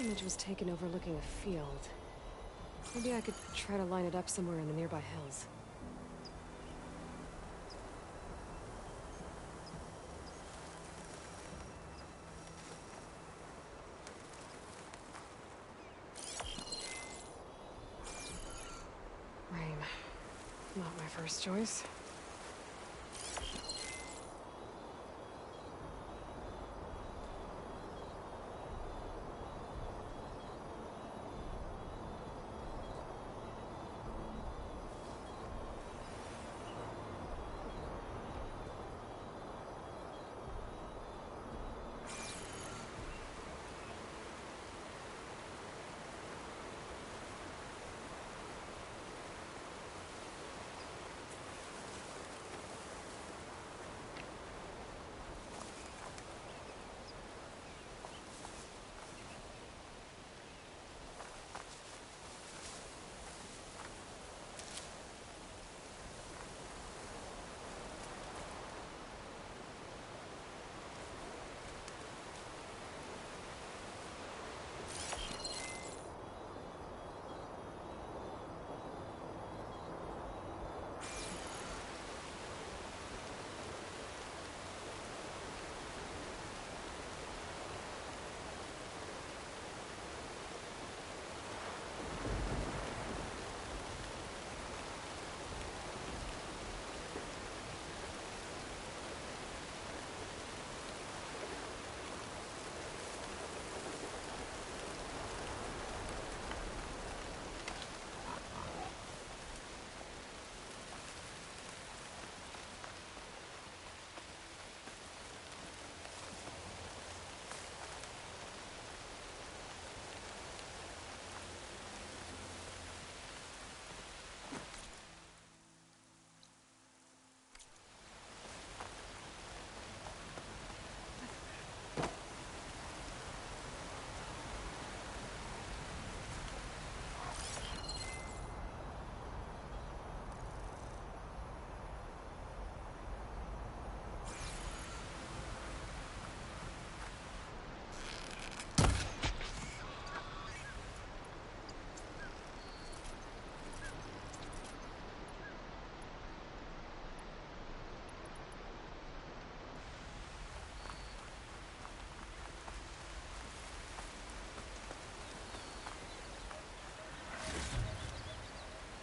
image was taken overlooking a field. Maybe I could try to line it up somewhere in the nearby hills. Rain. Not my first choice.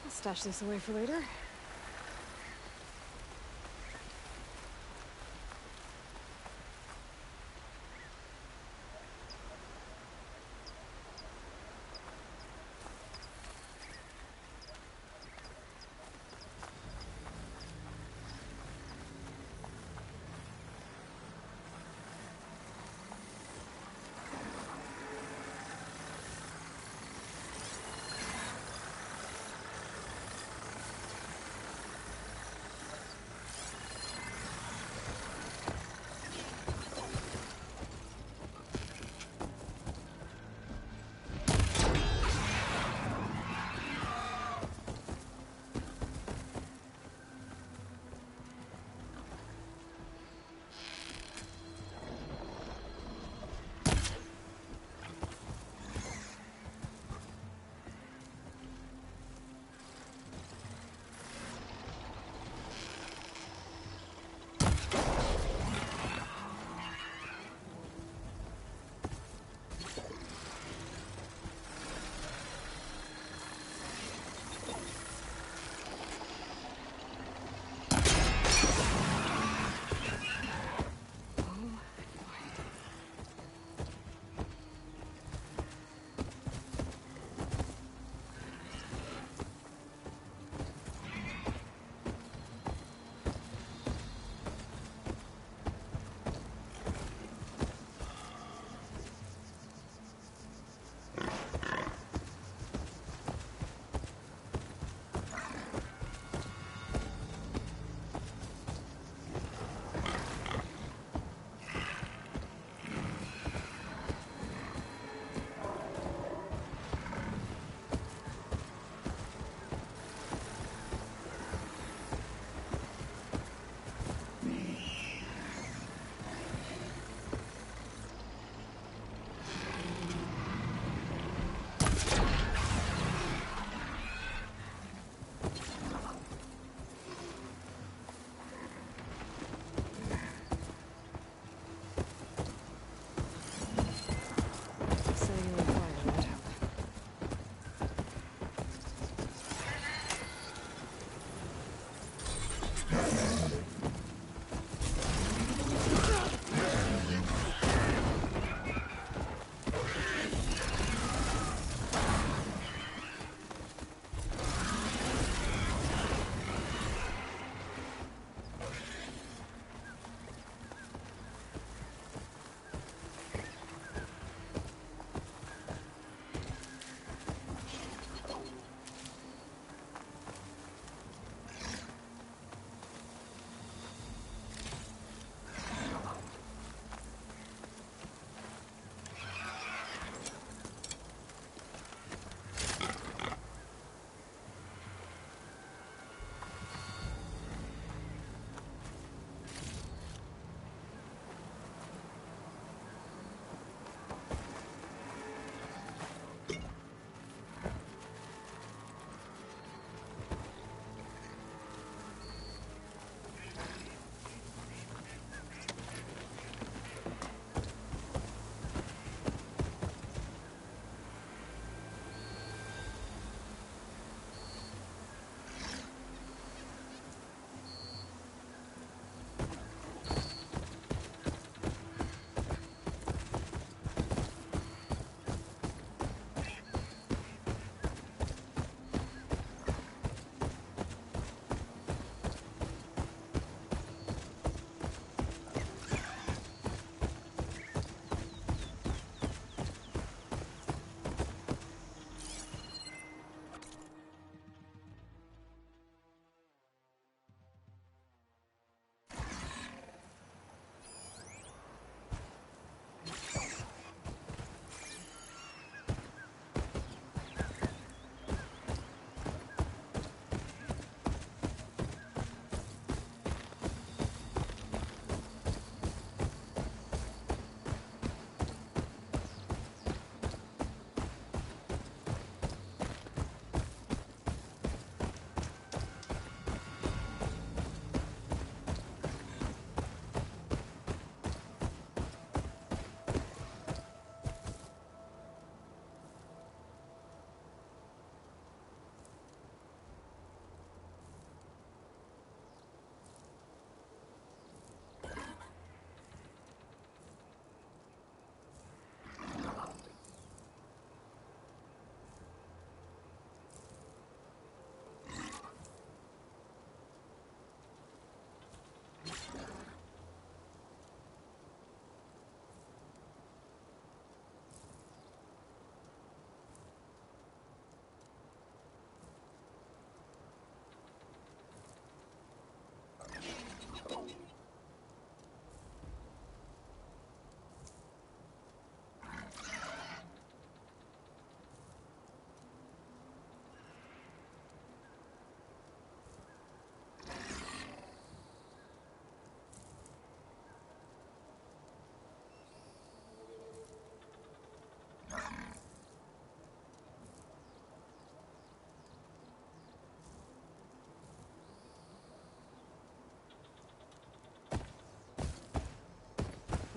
I'll stash this away for later.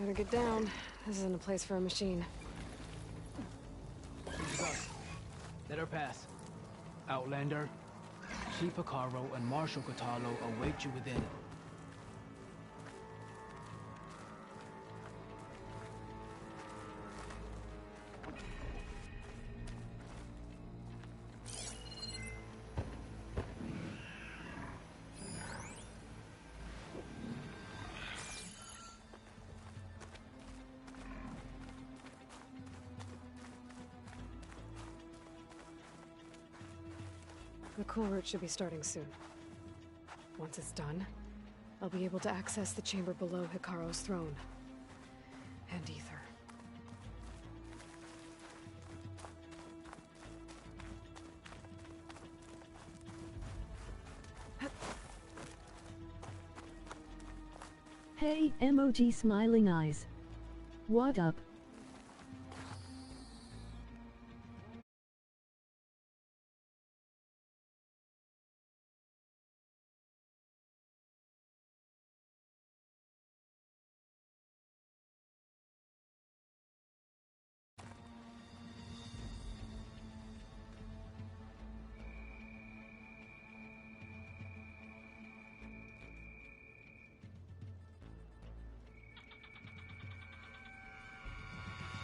Better get down. This isn't a place for a machine. She's us. Let her pass. Outlander, Chief Hekarro and Marshal Kotallo await you within. The cool route should be starting soon. Once it's done, I'll be able to access the chamber below Hekarro's throne. And Ether. Hey, emoji smiling eyes. What up?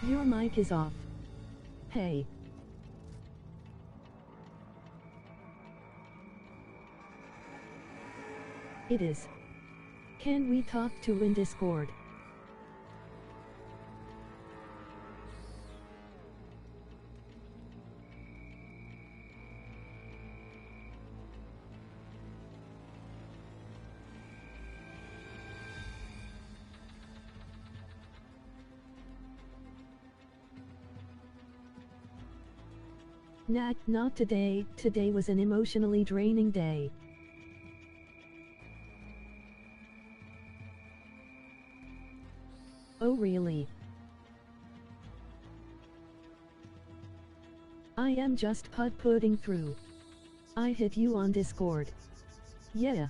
Your mic is off. Hey. It is. Can we talk to in Discord? Nah, not today. Today was an emotionally draining day. Oh really? I am just putting through. I hit you on Discord. Yeah.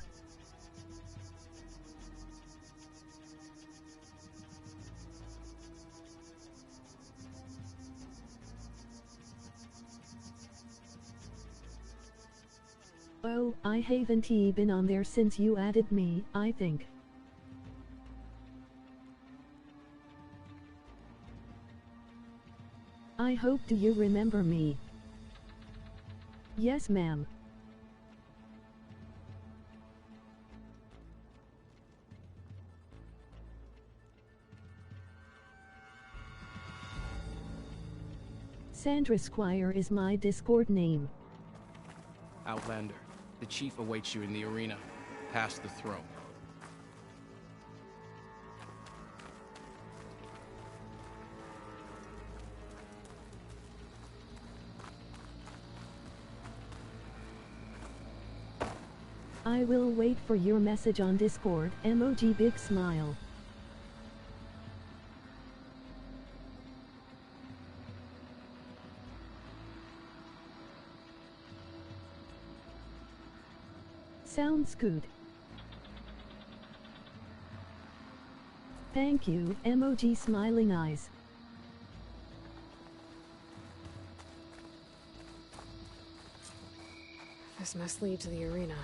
Oh, I haven't been on there since you added me, I think. I hope do you remember me? Yes ma'am. Sandra Squire is my Discord name. Outlander, the chief awaits you in the arena, past the throne. I will wait for your message on Discord, emoji big smile. Sounds good. Thank you, emoji smiling eyes. This must lead to the arena.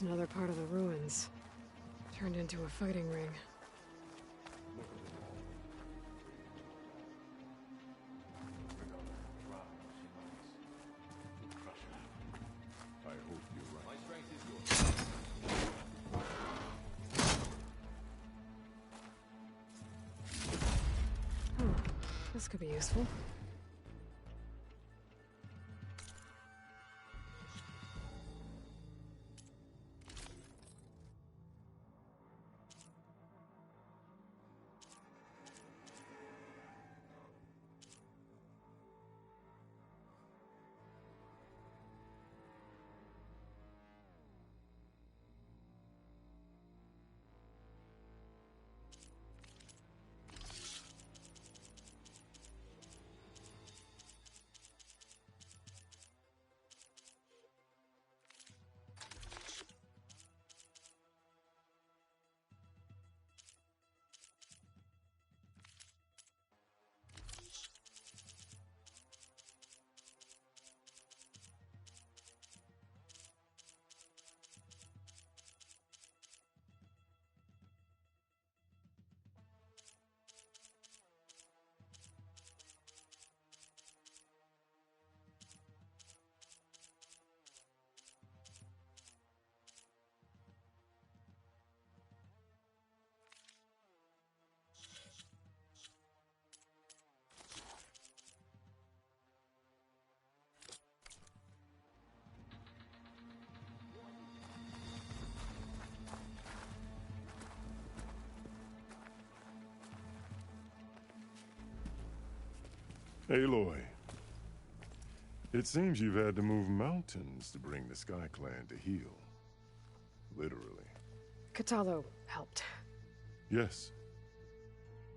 another part of the ruins. Turned into a fighting ring. I hope you're right. My strength is yours. Oh, this could be useful. Aloy, it seems you've had to move mountains to bring the Sky Clan to heel. Literally. Kotallo helped. Yes.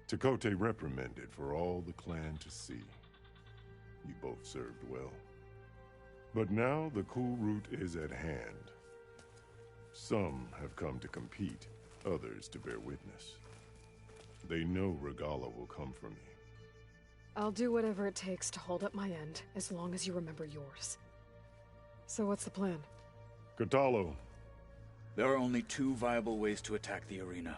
Tekotteh reprimanded for all the clan to see. You both served well. But now the Kulrut is at hand. Some have come to compete, others to bear witness. They know Regalla will come for me. I'll do whatever it takes to hold up my end, as long as you remember yours. So what's the plan? Kotallo. There are only two viable ways to attack the arena.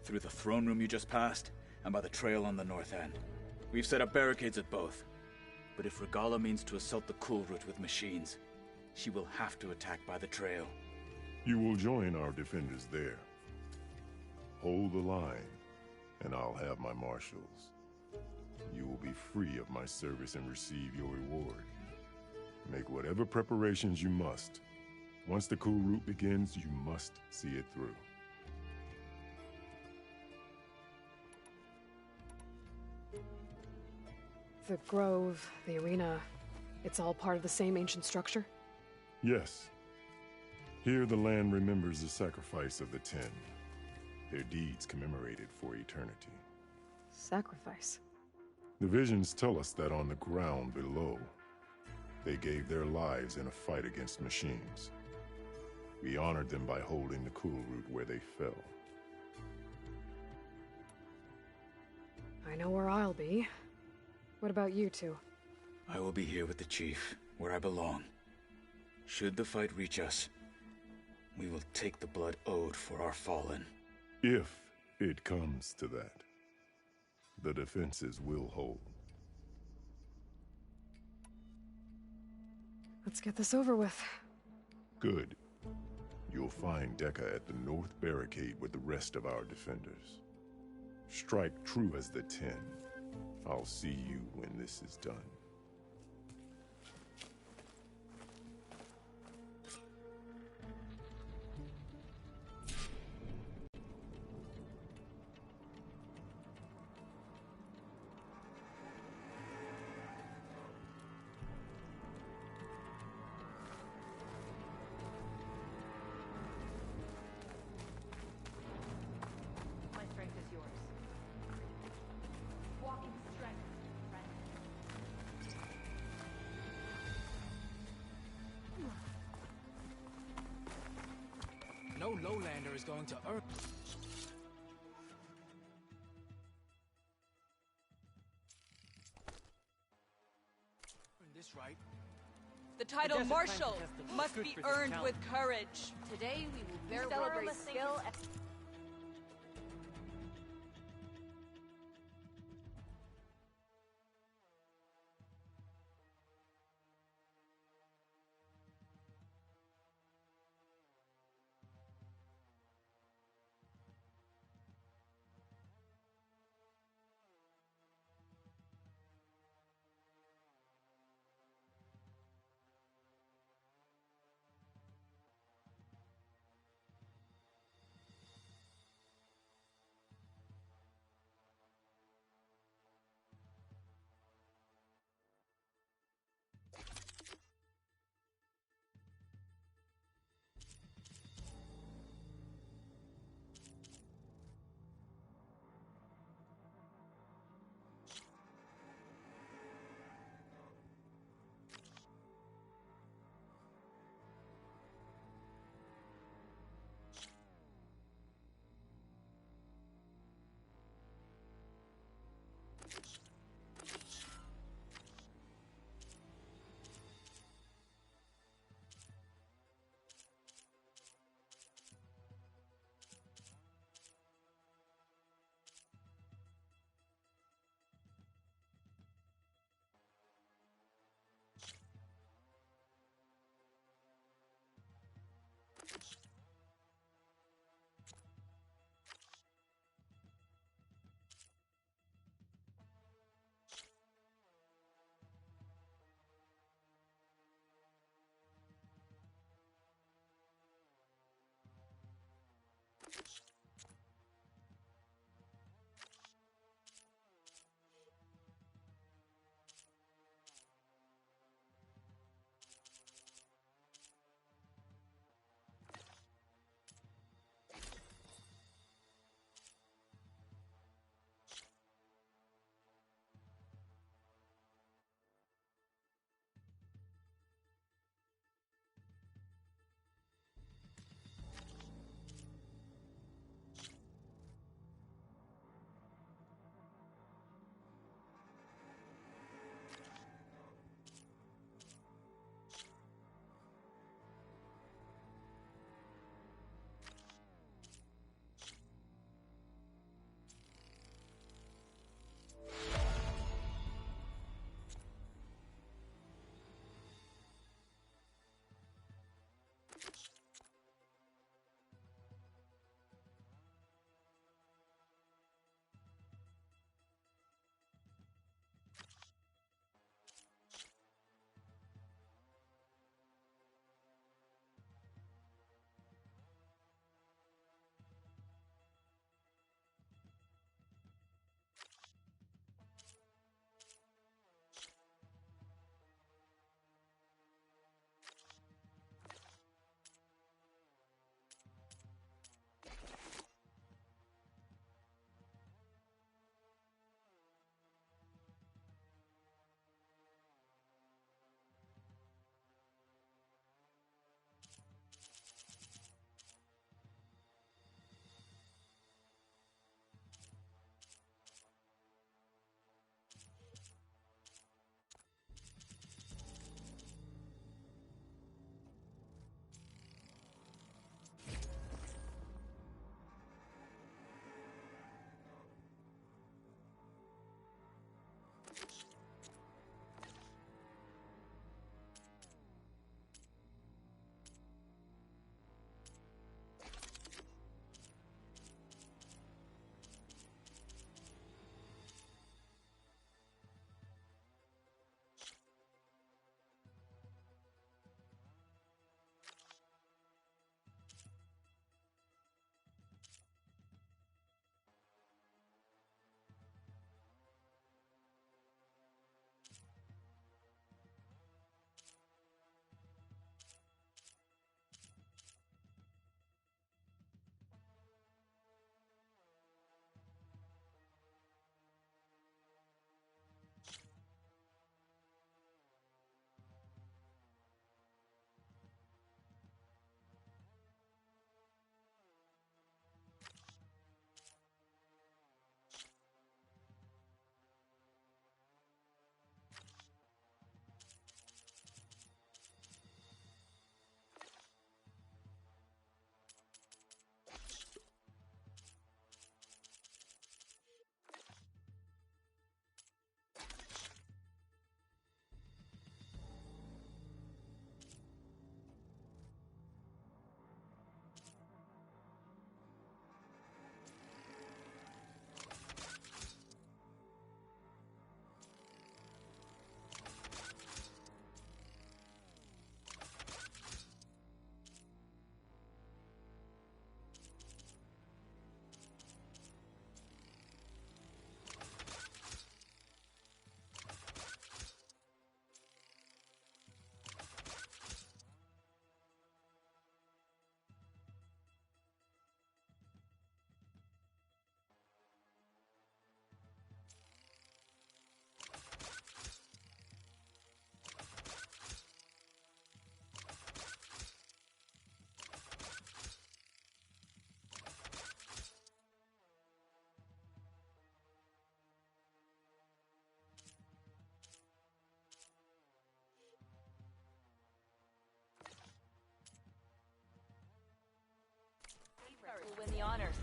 Through the throne room you just passed, and by the trail on the north end. We've set up barricades at both. But if Regalla means to assault the Kulrut with machines, she will have to attack by the trail. You will join our defenders there. Hold the line, and I'll have my marshals. You will be free of my service and receive your reward. Make whatever preparations you must. Once the Kulrut begins, you must see it through. The grove, the arena, it's all part of the same ancient structure? Yes. Here the land remembers the sacrifice of the Ten. Their deeds commemorated for eternity. Sacrifice? The visions tell us that on the ground below, they gave their lives in a fight against machines. We honored them by holding the Kulrut where they fell. I know where I'll be. What about you two? I will be here with the chief, where I belong. Should the fight reach us, we will take the blood owed for our fallen. If it comes to that, the defenses will hold. Let's get this over with. Good. You'll find Dekka at the north barricade with the rest of our defenders. Strike true as the Ten. I'll see you when this is done. My strength is yours. Walking strength, friend. No lowlander is going to earn this right. The tide title Desert Clan Marshal contestant was must good be for this earned town. with courage. Today we will bear Celebrate Warless skill and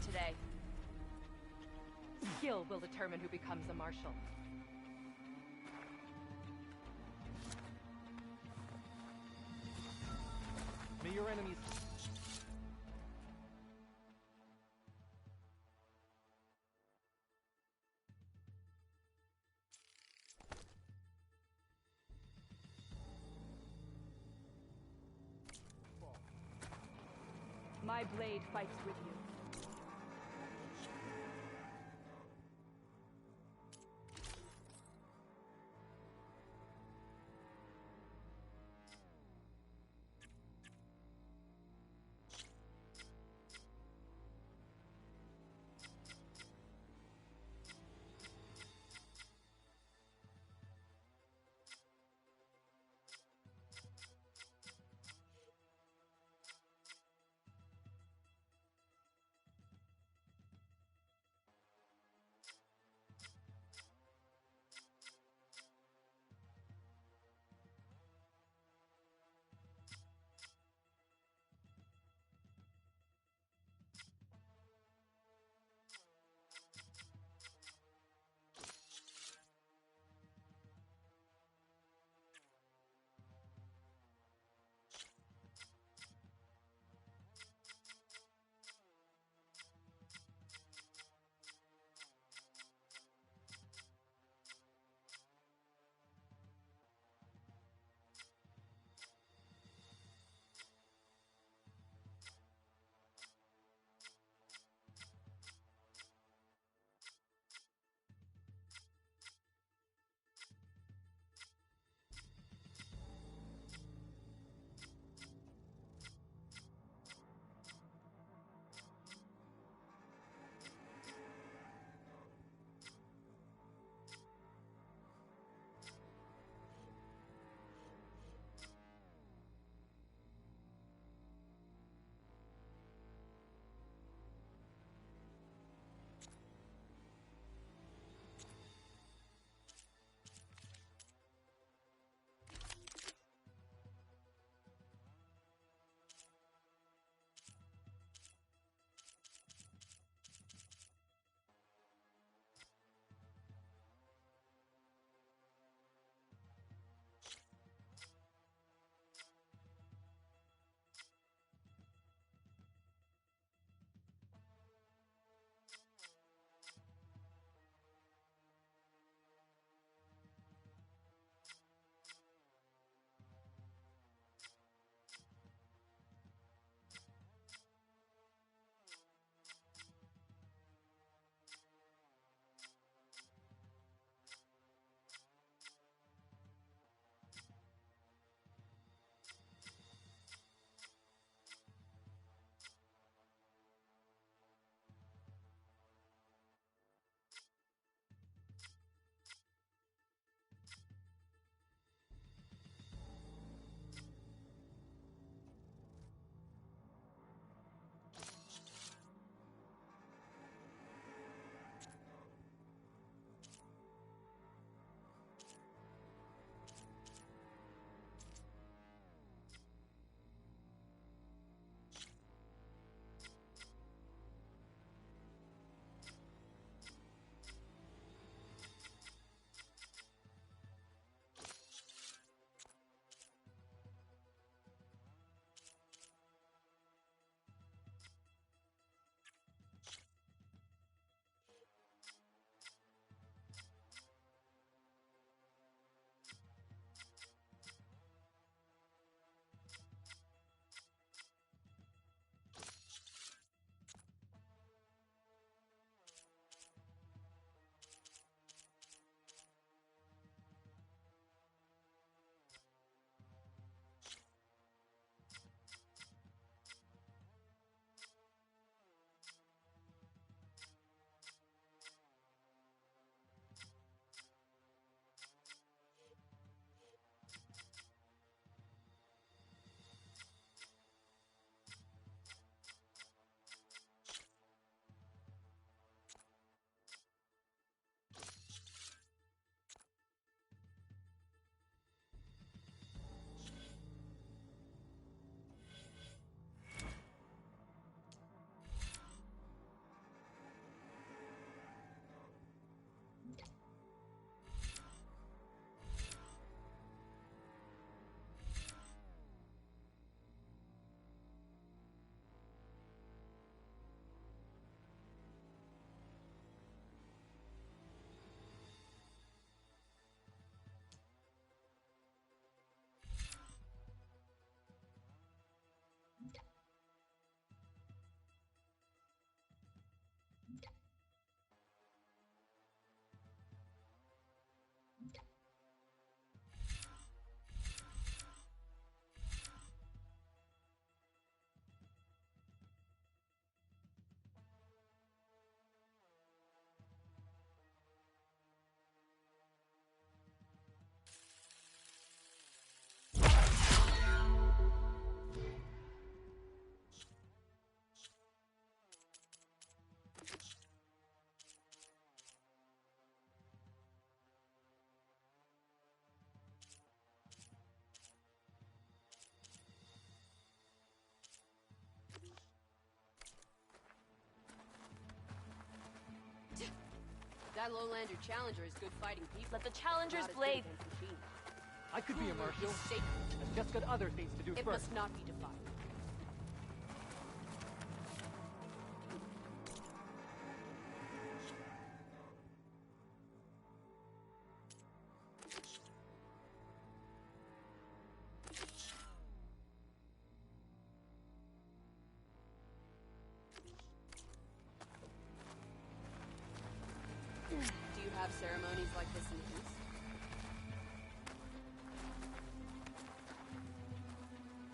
today. Skill will determine who becomes a marshal. May your enemies... My blade fights with you. That Lowlander Challenger is good fighting people. Let the Challenger's Not as good blade... against machines. I could be a marshal. Is sacred. I've just got other things to do It first. must not be defied. Do you have ceremonies like this in the East?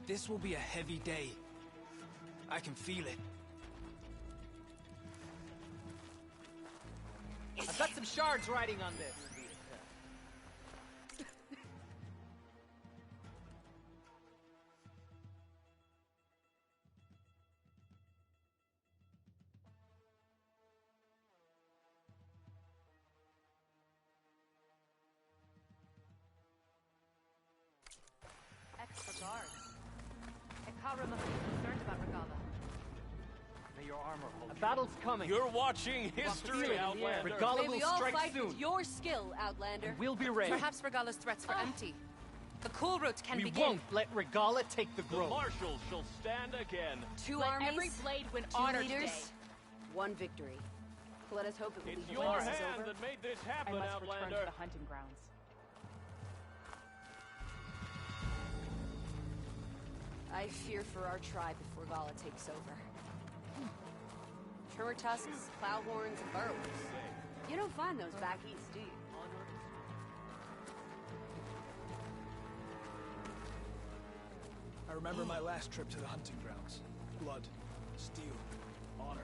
This will be a heavy day. I can feel it. I've got some shards riding on this. Extra guard. Hikaru must be concerned about Regala. May your armor hold. A battle's coming. You're watching history, Outlander. Regala May will we all strike fight soon. with your skill, Outlander. We'll be ready. Perhaps Regala's threats were empty. The cool route can We begin. won't let Regala take the The grove. marshals shall stand again. Two Let armies, every blade win two honor leaders, today. one victory. Let us hope it will It's be your when this is hand over. that made this I happen, must return Outlander. to the hunting grounds. I fear for our tribe if Regala takes over. Trimmer tusks, plow horns, and burrows. You don't find those back east, do you? I remember my last trip to the hunting grounds. Blood, steel, honor.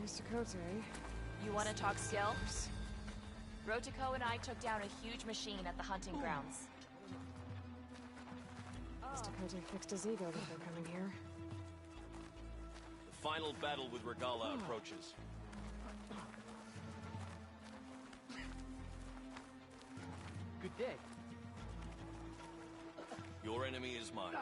Mr. Kote, You want to talk skill? Rotiko and I took down a huge machine at the hunting grounds. Mr. Kote fixed his ego before coming here. The final battle with Regala approaches. Good day. Your enemy is mine. How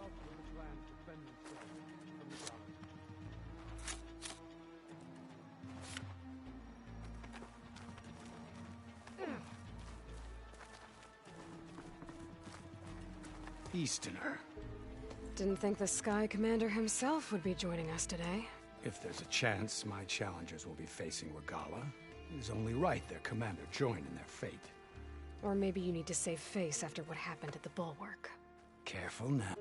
else will the clan defend themselves from the gods? Easterner. Didn't think the Sky Commander himself would be joining us today. If there's a chance my challengers will be facing Regala, it is only right their commander join in their fate. Or maybe you need to save face after what happened at the Bulwark. Careful now.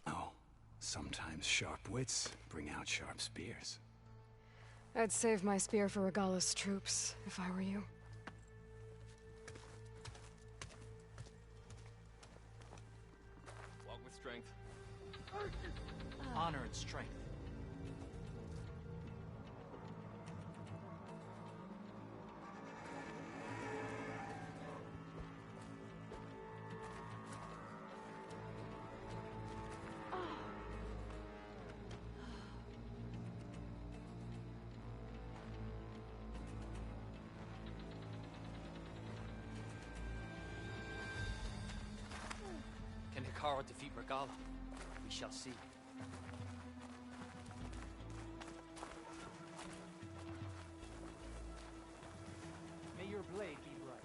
Oh, sometimes sharp wits bring out sharp spears. I'd save my spear for Regalla's troops, if I were you. Walk with strength. Honor and strength. Can Hikaru defeat Regalla? We shall see. May your blade be bright.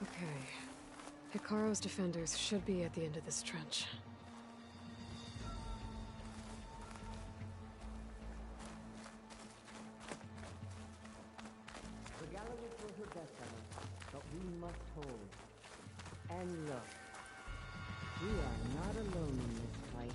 Okay. Hikaru's defenders should be at the end of this trench. Regalla will throw her best at us, but we must hold. And look, we are not alone in this fight.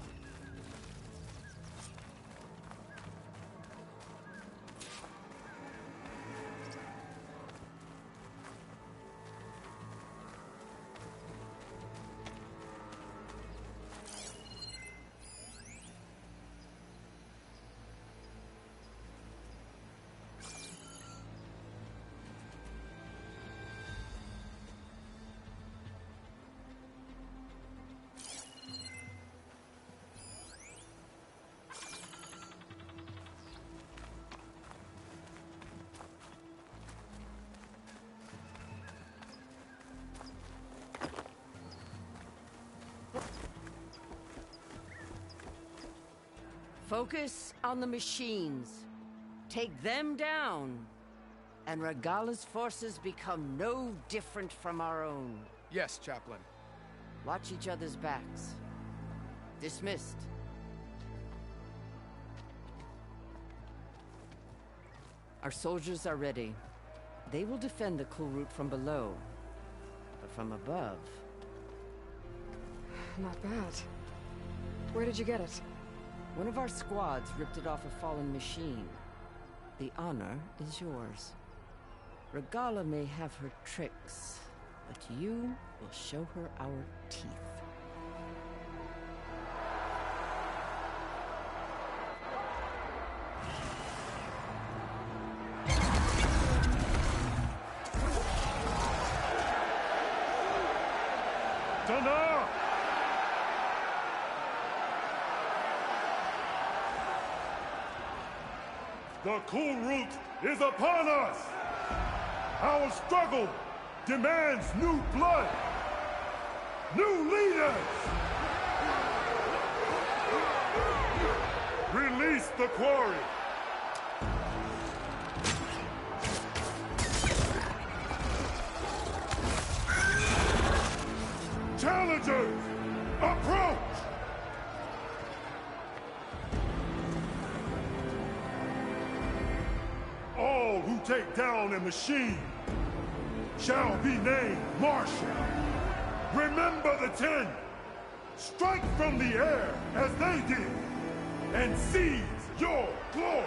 Focus on the machines. Take them down, and Regalla's forces become no different from our own. Yes, Chaplain. Watch each other's backs. Dismissed. Our soldiers are ready. They will defend the cool route from below. But from above... Not bad. Where did you get it? One of our squads ripped it off a fallen machine. The honor is yours. Regalla may have her tricks, but you will show her our teeth. Tana! The cool route is upon us! Our struggle demands new blood! New leaders! Release the quarry! Challengers, approach! All who take down a machine shall be named Marshal. Remember the 10. Strike from the air as they did, and seize your glory.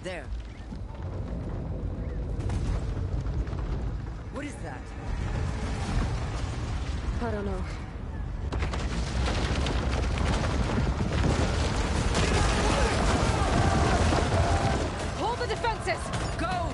There. What is that? I don't know. Hold the defenses! Go!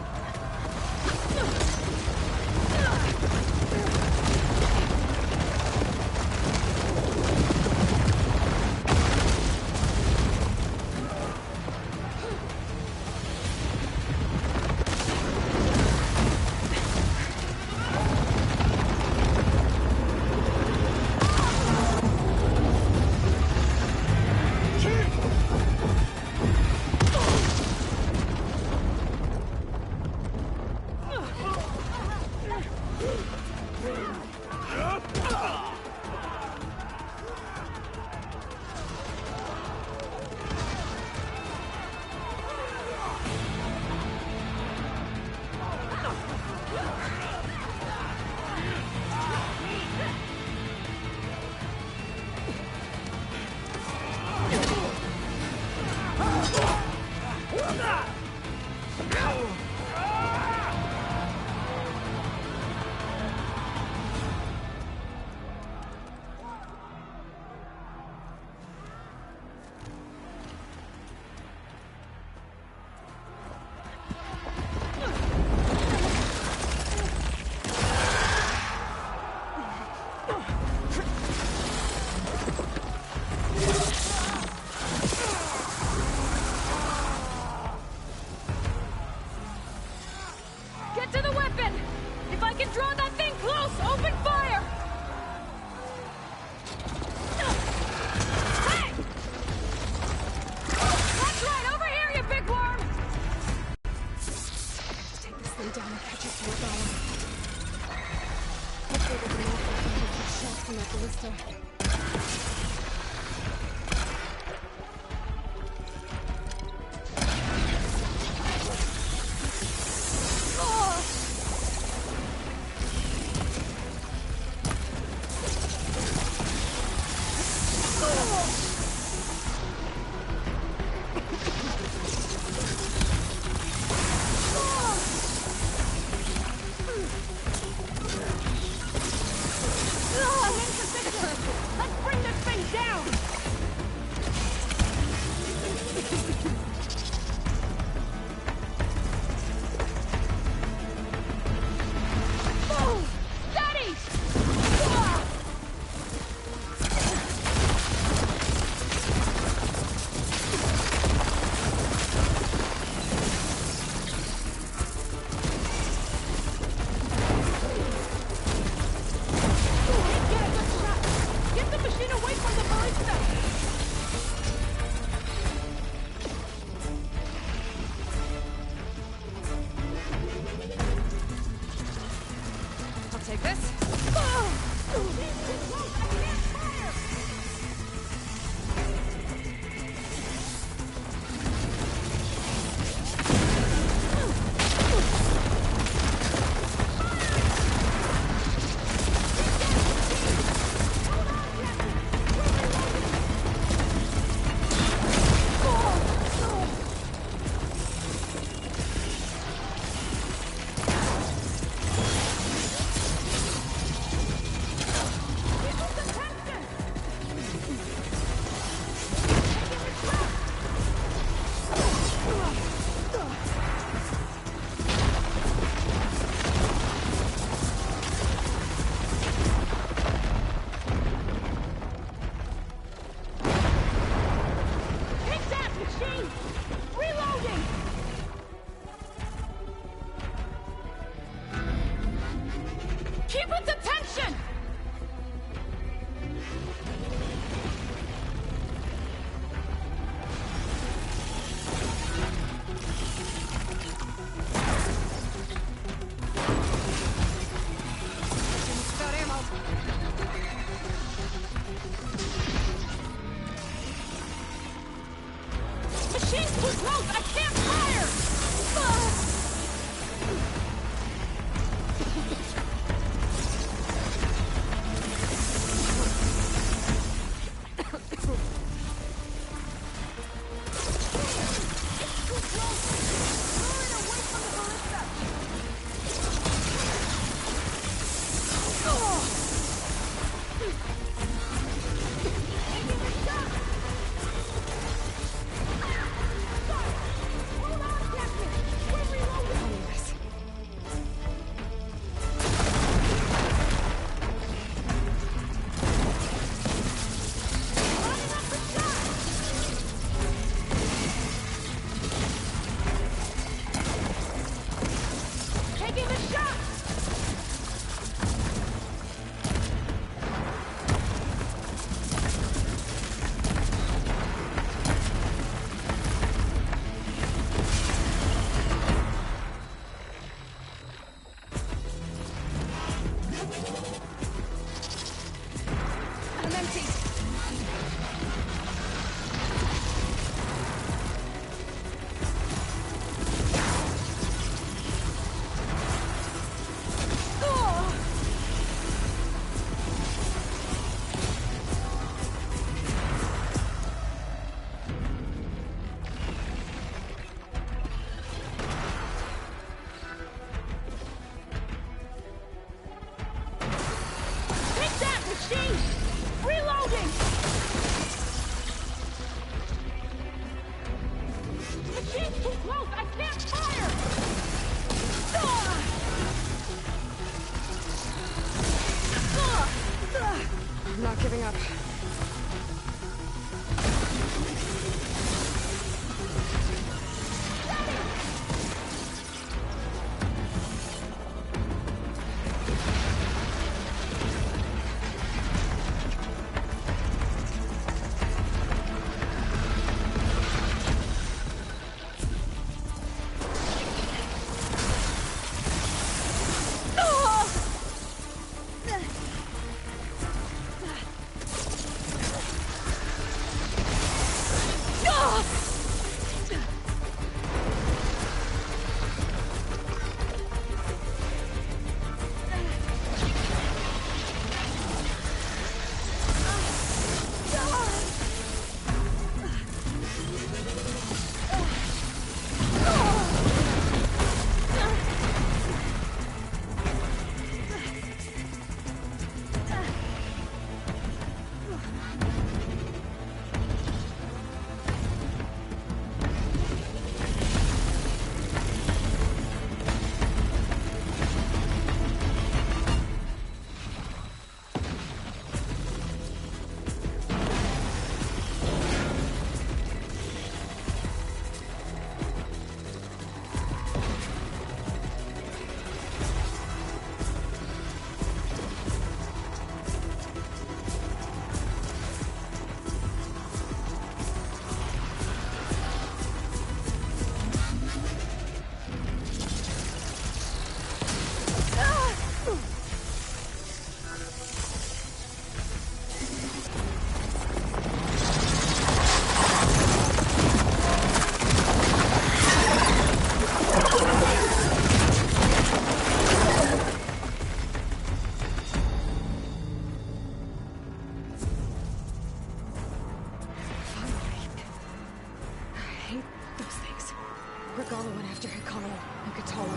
Regalla went after Hikaru and Kotallo.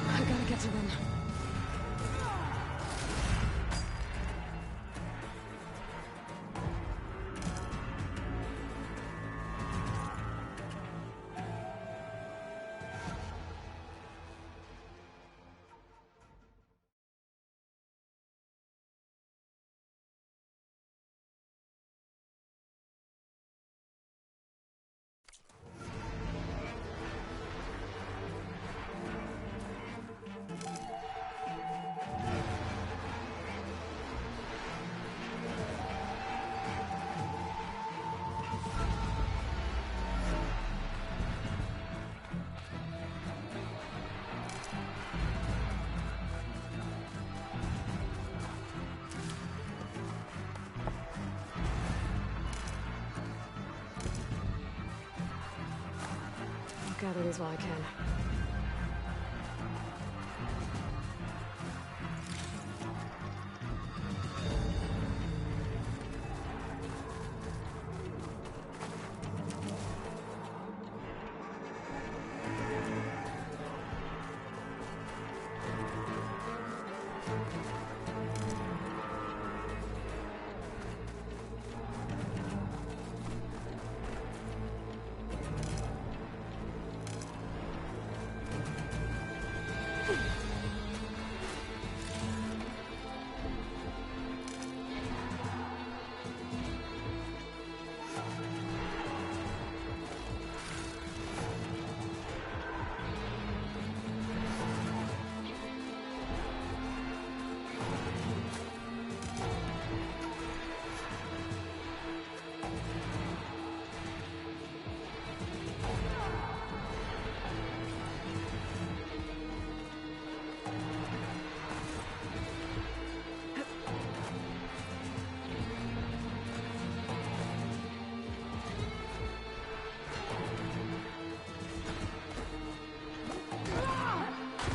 I gotta get to them. I'll gather these while I can.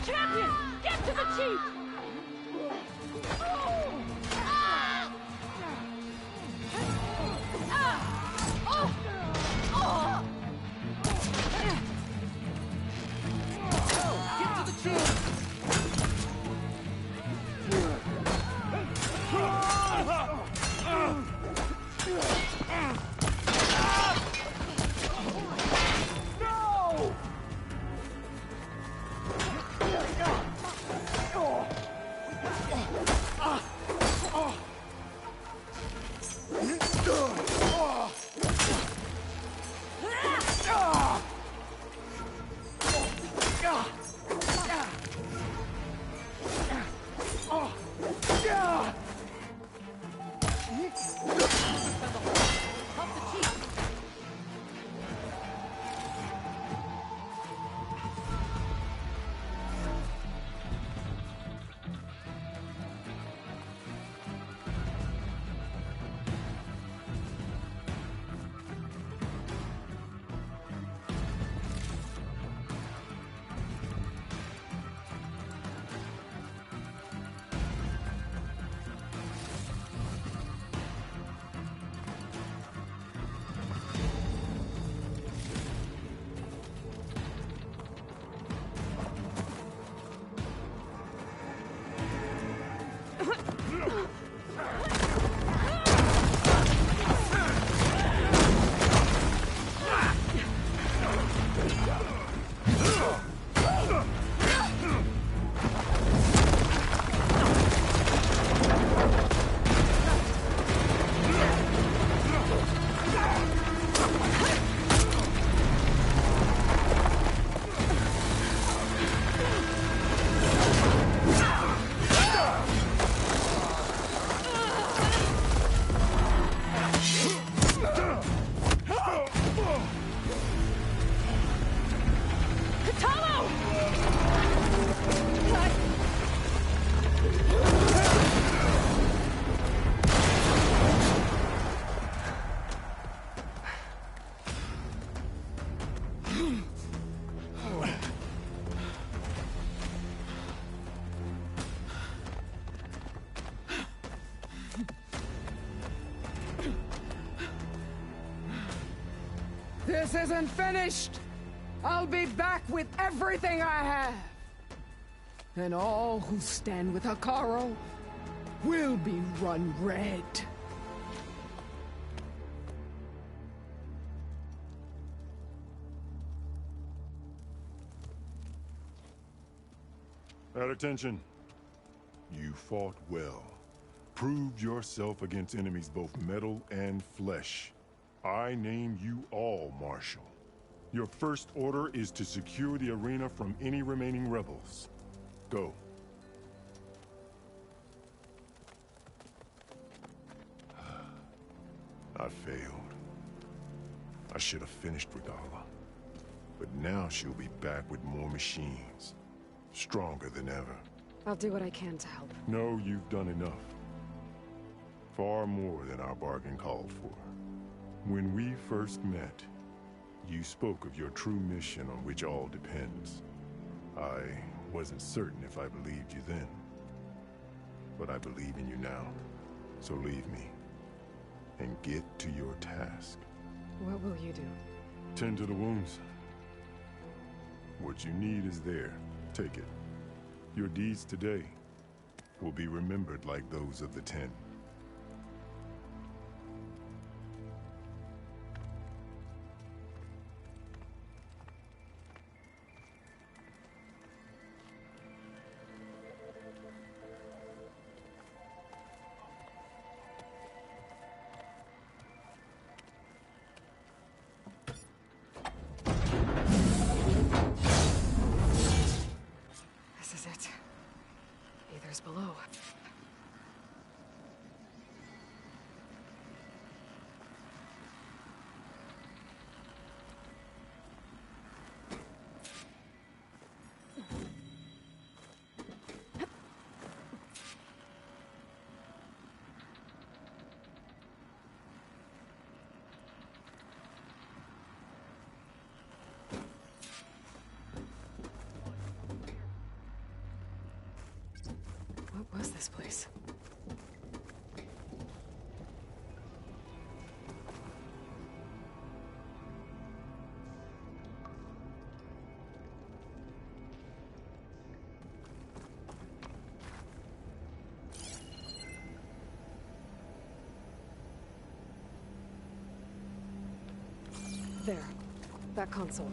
Champion! Get to the chief! Get to the chief! This isn't finished! I'll be back with everything I have. And all who stand with Hekarro will be run red. At attention. You fought well. Proved yourself against enemies both metal and flesh. I name you all Marshal. Your first order is to secure the arena from any remaining rebels. Go. I failed. I should have finished Regalla. But now she'll be back with more machines. Stronger than ever. I'll do what I can to help. No, you've done enough. Far more than our bargain called for. When we first met, you spoke of your true mission on which all depends. I wasn't certain if I believed you then. But I believe in you now. So leave me. And get to your task. What will you do? Tend to the wounds. What you need is there. Take it. Your deeds today will be remembered like those of the 10. Below. What was this place? There. That console.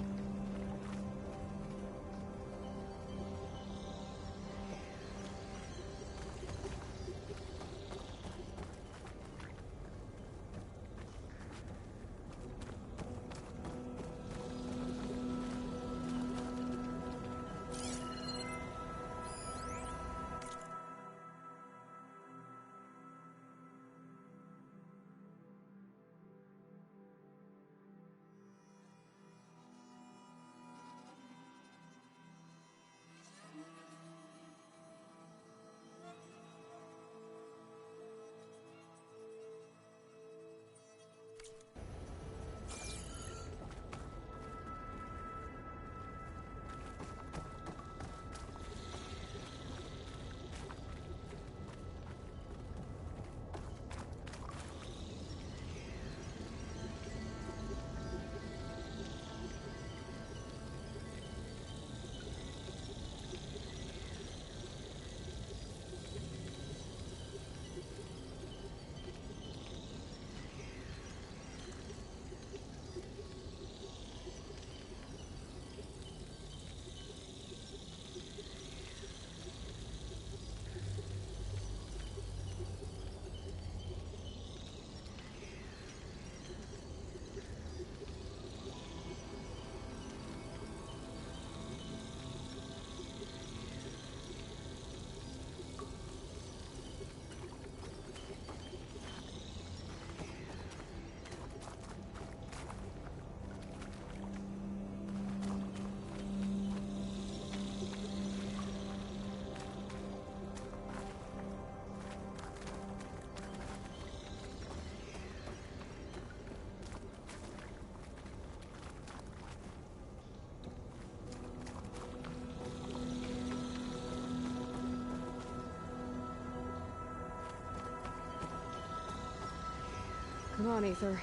Come on, Aether.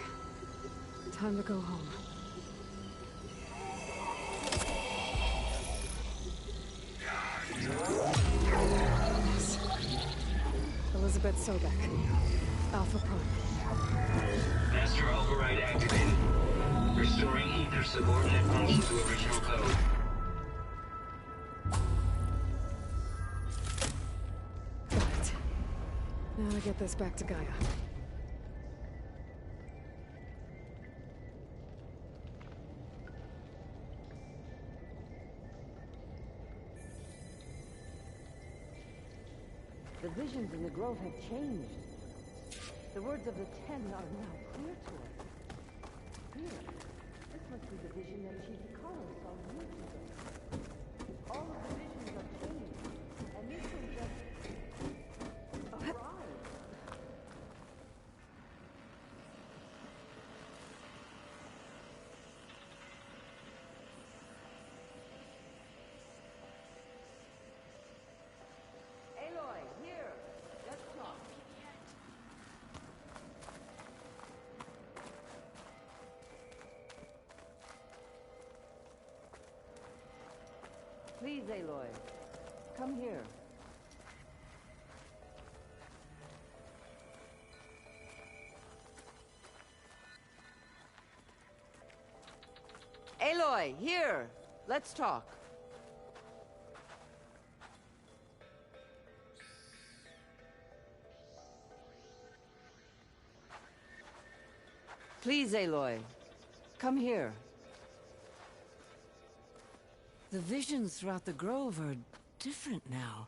Time to go home. Elizabeth Sobek. Alpha Prime. Master override activated. Restoring ether subordinate function to original code. Got it. Now I get this back to Gaia. The visions in the grove have changed. The words of the Ten are now clear to us. Here, this must be the vision that Chief Collins saw years ago. All of the visions are changed, and this one just arrived. Aloy, here. Let's talk. Please, Aloy. Come here. Aloy, here. Let's talk. Please, Aloy. Come here. The visions throughout the grove are different now.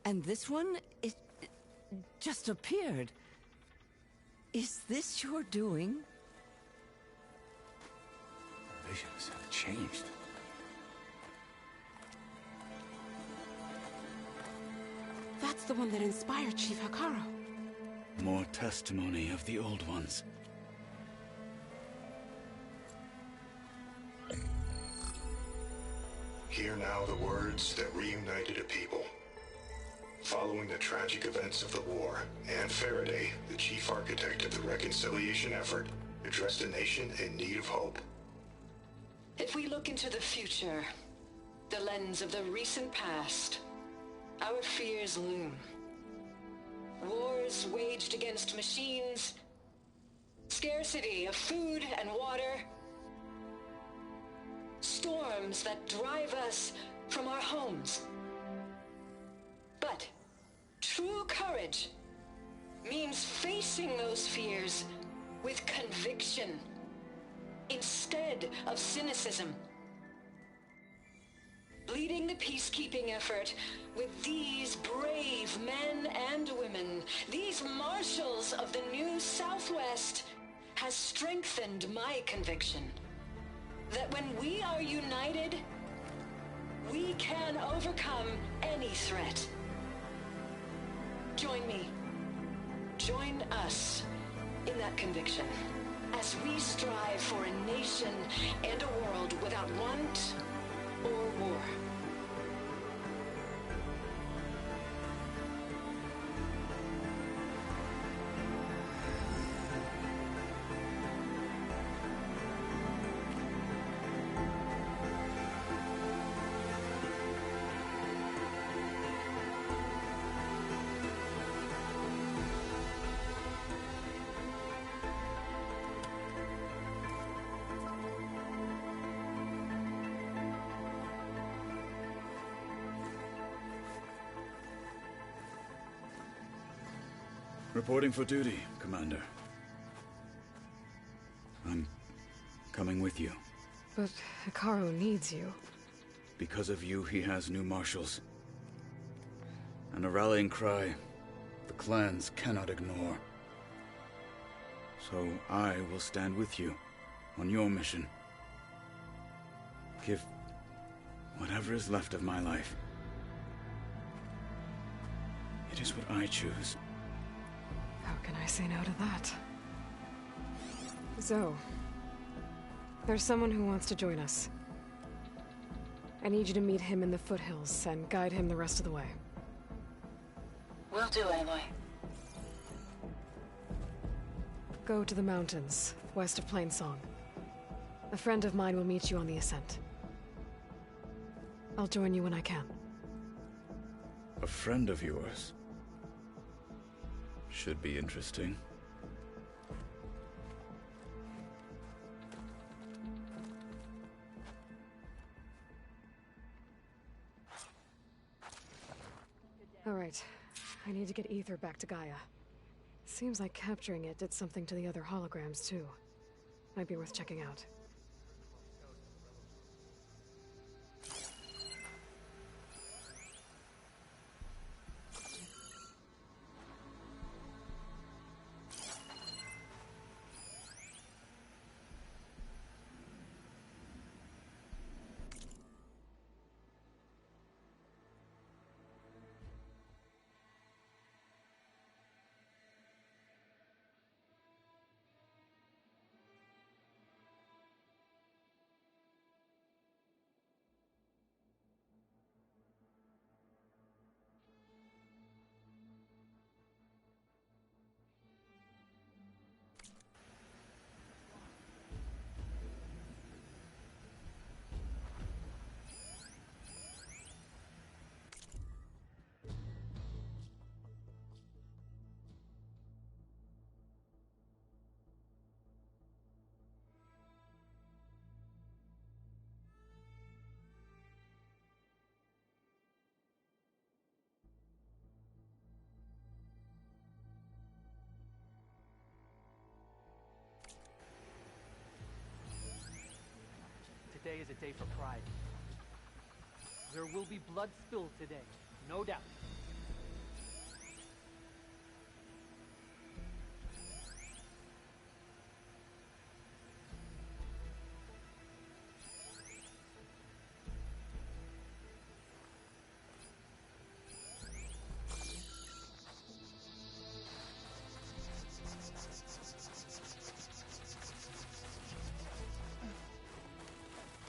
And this one, it just appeared. Is this your doing? Visions have changed. That's the one that inspired Chief Hekarro. More testimony of the old ones. Hear now the words that reunited a people. Following the tragic events of the war, Anne Faraday, the chief architect of the reconciliation effort, addressed a nation in need of hope. If we look into the future, the lens of the recent past, our fears loom. Wars waged against machines, scarcity of food and water, storms that drive us from our homes. But true courage means facing those fears with conviction instead of cynicism. Leading the peacekeeping effort with these brave men and women, these marshals of the new Southwest, has strengthened my conviction that when we are united, we can overcome any threat. Join me. Join us in that conviction as we strive for a nation and a world without want or war. Reporting for duty, Commander. I'm coming with you. But Hekarro needs you. Because of you, he has new marshals. And a rallying cry the clans cannot ignore. So I will stand with you on your mission. Give whatever is left of my life. It is what I choose. How can I say no to that? Zoe, there's someone who wants to join us. I need you to meet him in the foothills and guide him the rest of the way. Will do, Aloy. Go to the mountains, west of Plainsong. A friend of mine will meet you on the ascent. I'll join you when I can. A friend of yours. Should be interesting. All right. I need to get Ether back to Gaia. Seems like capturing it did something to the other holograms, too. Might be worth checking out. Today is a day for pride. There will be blood spilled today, no doubt.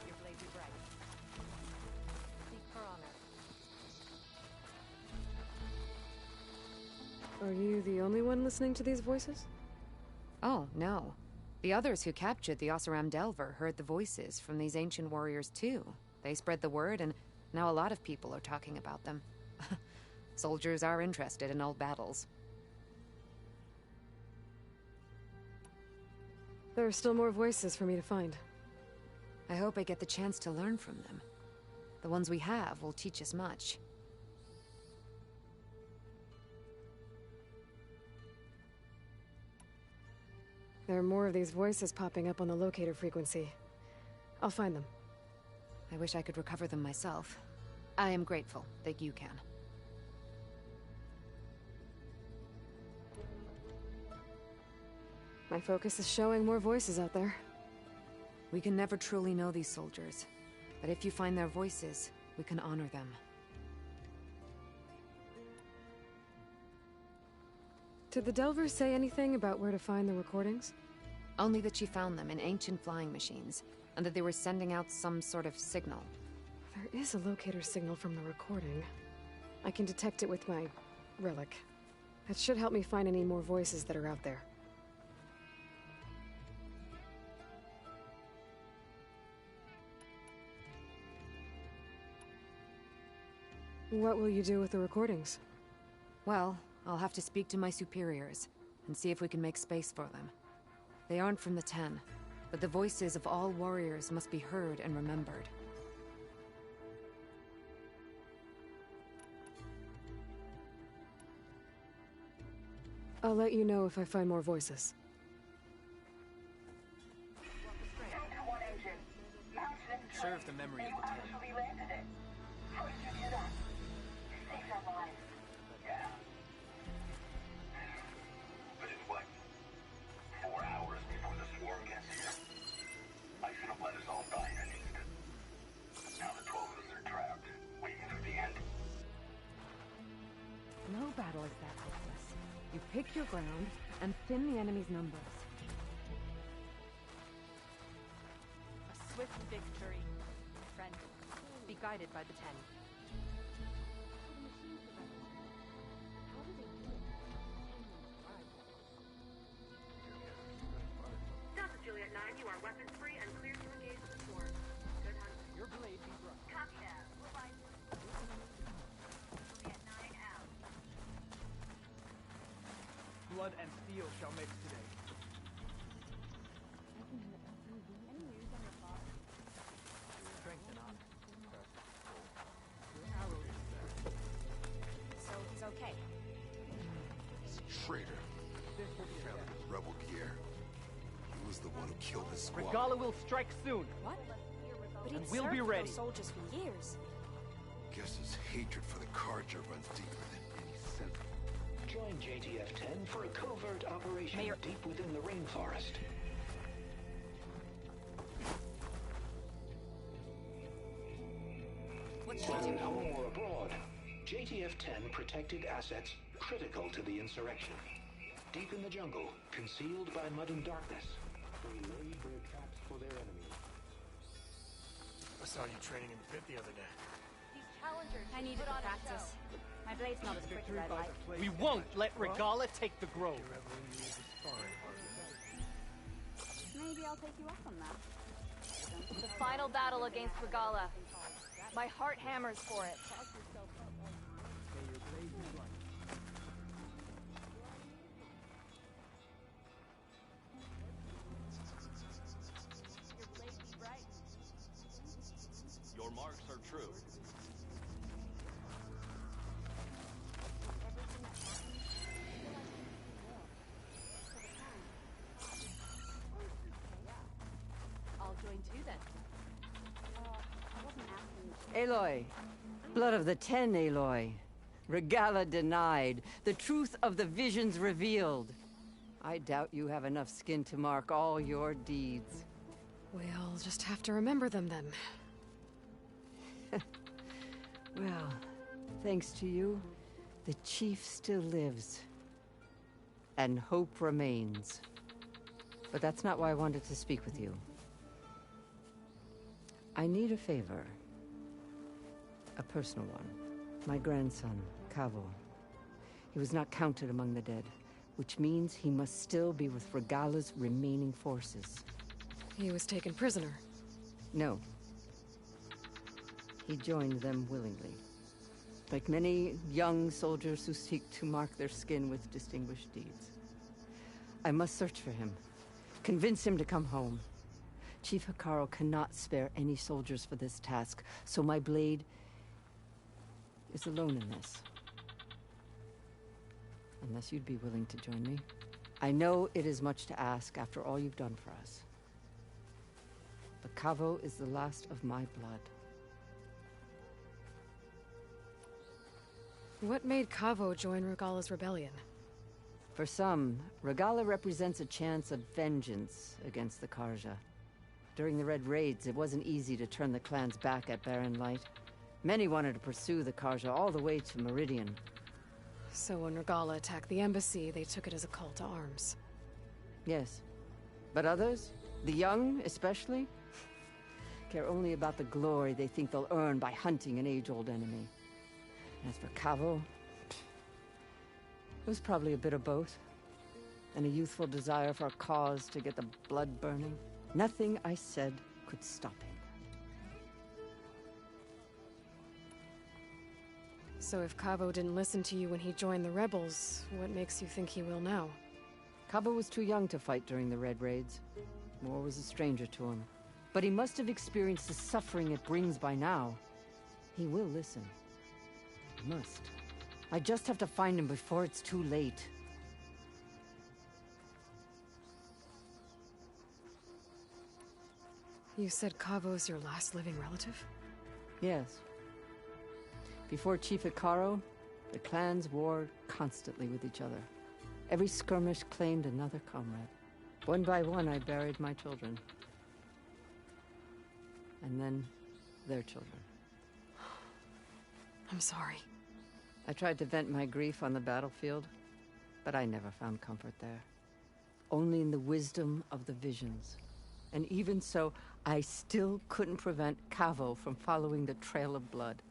Your blade be bright. Seek for honor. Are you the only one listening to these voices? Oh, no. The others who captured the Oseram Delver heard the voices from these ancient warriors too. They spread the word, and now a lot of people are talking about them. Soldiers are interested in old battles. There are still more voices for me to find. I hope I get the chance to learn from them. The ones we have will teach us much. There are more of these voices popping up on the locator frequency. I'll find them. I wish I could recover them myself. I am grateful that you can. My focus is showing more voices out there. We can never truly know these soldiers, but if you find their voices, we can honor them. Did the Delvers say anything about where to find the recordings? Only that she found them in ancient flying machines, and that they were sending out some sort of signal. There is a locator signal from the recording. I can detect it with my relic. That should help me find any more voices that are out there. What will you do with the recordings? Well, I'll have to speak to my superiors, and see if we can make space for them. They aren't from the Ten, but the voices of all warriors must be heard and remembered. I'll let you know if I find more voices. Serve the memory of the Ten. But in what? 4 hours before the swarm gets here. I should have let us all die in an instant. Now the 12 of us are trapped, waiting for the end. No battle is that hopeless. You pick your ground and thin the enemy's numbers. A swift victory, friend. Be guided by the Ten. Delta Juliet 9, you are weapons free and clear to engage the swarm. Good hunting. Your blade be bright. Copy that. We'll find Juliet 9. blood and steel shall mix today. Strength and honor. Your arrow is there. So he's okay. Traitor. Found his rebel gear. He was the one who killed his squad. Regalla will strike soon. What? But And he'd we'll served be with ready. those soldiers for years. Guess his hatred for the Carja runs deeper than any sin. Join JTF-10 for a covert operation deep within the rainforest. Whether at home or abroad, JTF-10 protected assets critical to the insurrection. Deep in the jungle, concealed by mud and darkness, they laid their traps for their enemies. I saw you training in the pit the other day. These challengers. I needed to practice. My blade's not as quick as I'd like. We won't let Regalla take the grove. Maybe I'll take you up on that. The final battle against Regalla. My heart hammers for it. Your marks are true. I'll join too then. I wasn't asking. Aloy. Blood of the Ten, Aloy. Regalla denied. The truth of the visions revealed. I doubt you have enough skin to mark all your deeds. We'll just have to remember them then. Well, thanks to you, the Chief still lives. And hope remains. But that's not why I wanted to speak with you. I need a favor. A personal one. My grandson, Kavo. He was not counted among the dead, which means he must still be with Regalla's remaining forces. He was taken prisoner. No. He joined them willingly. Like many young soldiers who seek to mark their skin with distinguished deeds. I must search for him. Convince him to come home. Chief Hekarro cannot spare any soldiers for this task, so my blade is alone in this. Unless you'd be willing to join me. I know it is much to ask after all you've done for us. But Kavo is the last of my blood. What made Kavo join Regalla's rebellion? For some, Regalla represents a chance of vengeance against the Carja. During the Red Raids, it wasn't easy to turn the clan's back at Barren Light. Many wanted to pursue the Carja all the way to Meridian. So when Regalla attacked the embassy, they took it as a call to arms. Yes. But others, the young especially, care only about the glory they think they'll earn by hunting an age-old enemy. As for Kavo, it was probably a bit of both. And a youthful desire for a cause to get the blood burning. Nothing I said could stop him. So if Kavo didn't listen to you when he joined the rebels, what makes you think he will now? Kavo was too young to fight during the Red Raids. War was a stranger to him. But he must have experienced the suffering it brings by now. He will listen. He must. I just have to find him before it's too late. You said Kavo's your last living relative? Yes. Before Chief Hekarro, the clans warred constantly with each other. Every skirmish claimed another comrade. One by one, I buried my children. And then, their children. I'm sorry. I tried to vent my grief on the battlefield, but I never found comfort there. Only in the wisdom of the visions. And even so, I still couldn't prevent Kavo from following the trail of blood.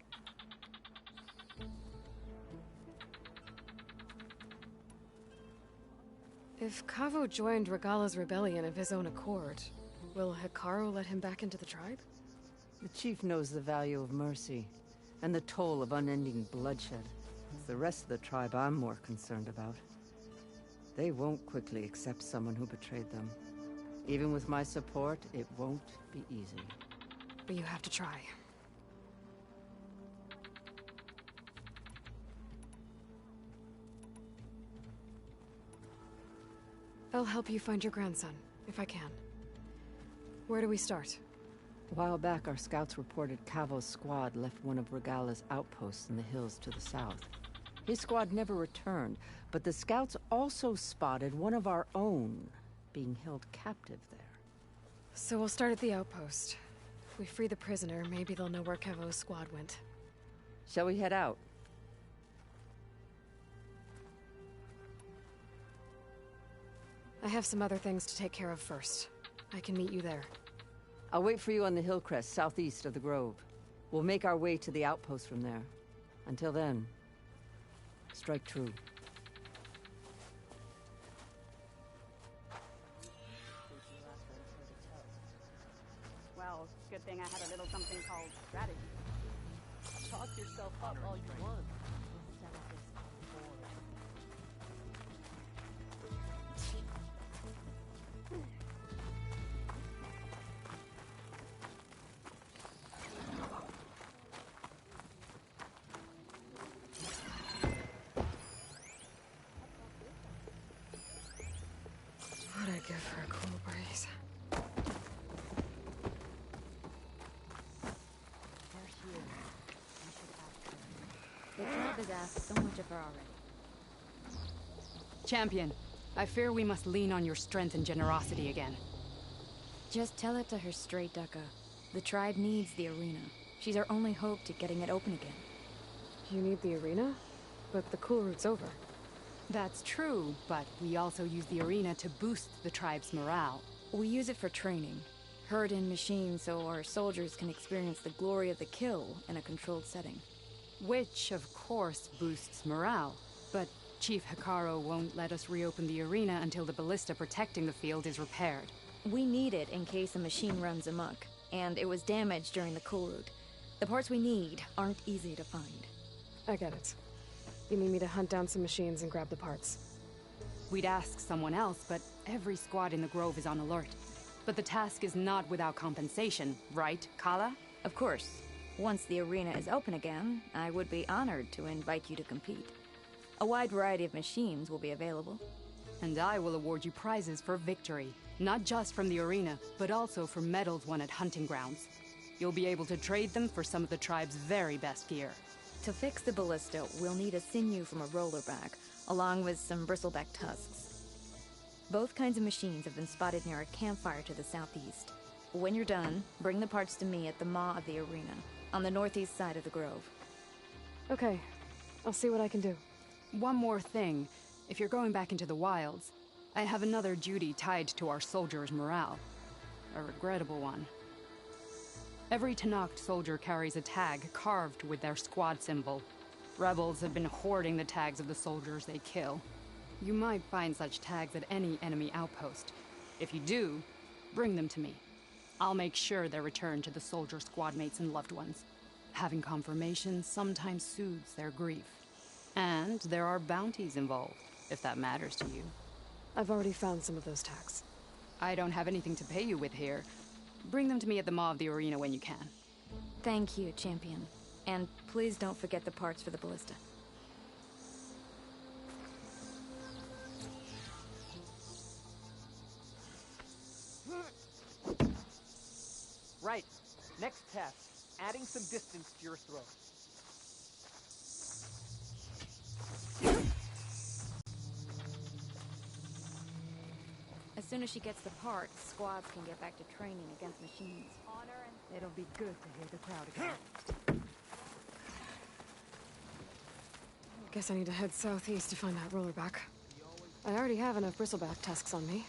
If Kavo joined Regalla's rebellion of his own accord, will Hekarro let him back into the tribe? The chief knows the value of mercy, and the toll of unending bloodshed. It's the rest of the tribe I'm more concerned about. They won't quickly accept someone who betrayed them. Even with my support, it won't be easy. But you have to try. I'll help you find your grandson, if I can. Where do we start? A while back, our scouts reported Cavo's squad left one of Regala's outposts in the hills to the south. His squad never returned, but the scouts also spotted one of our own being held captive there. So we'll start at the outpost. If we free the prisoner, maybe they'll know where Cavo's squad went. Shall we head out? I have some other things to take care of first. I can meet you there. I'll wait for you on the hill crest southeast of the grove. We'll make our way to the outpost from there. Until then, strike true. Well, good thing I had a little something called strategy. Talk yourself up all you want. What'd I give for a cool breeze? The tribe has asked so much of her already. Champion, I fear we must lean on your strength and generosity again. Just tell it to her straight, Ducka. The tribe needs the arena. She's our only hope to getting it open again. You need the arena? But the cool route's over. That's true, but we also use the arena to boost the tribe's morale. We use it for training. Herd in machines so our soldiers can experience the glory of the kill in a controlled setting. Which, of course, boosts morale. But Chief Hekarro won't let us reopen the arena until the ballista protecting the field is repaired. We need it in case a machine runs amok, and it was damaged during the cool route. The parts we need aren't easy to find. I get it. You need me to hunt down some machines and grab the parts. We'd ask someone else, but every squad in the Grove is on alert. But the task is not without compensation, right, Kala? Of course. Once the arena is open again, I would be honored to invite you to compete. A wide variety of machines will be available. And I will award you prizes for victory. Not just from the arena, but also for medals won at hunting grounds. You'll be able to trade them for some of the tribe's very best gear. To fix the ballista, we'll need a sinew from a rollerback, along with some bristleback tusks. Both kinds of machines have been spotted near a campfire to the southeast. When you're done, bring the parts to me at the maw of the arena, on the northeast side of the grove. Okay. I'll see what I can do. One more thing. If you're going back into the wilds, I have another duty tied to our soldiers' morale. A regrettable one. Every Tenakth soldier carries a tag carved with their squad symbol. Rebels have been hoarding the tags of the soldiers they kill. You might find such tags at any enemy outpost. If you do, bring them to me. I'll make sure they're returned to the soldier squad mates and loved ones. Having confirmation sometimes soothes their grief. And there are bounties involved, if that matters to you. I've already found some of those tags. I don't have anything to pay you with here. Bring them to me at the maw of the arena when you can. Thank you, Champion. And please don't forget the parts for the ballista. Right. Next test. Adding some distance to your throw. As soon as she gets the parts, squads can get back to training against machines. It'll be good to hear the crowd again. Guess I need to head southeast to find that rollerback. I already have enough bristleback tusks on me.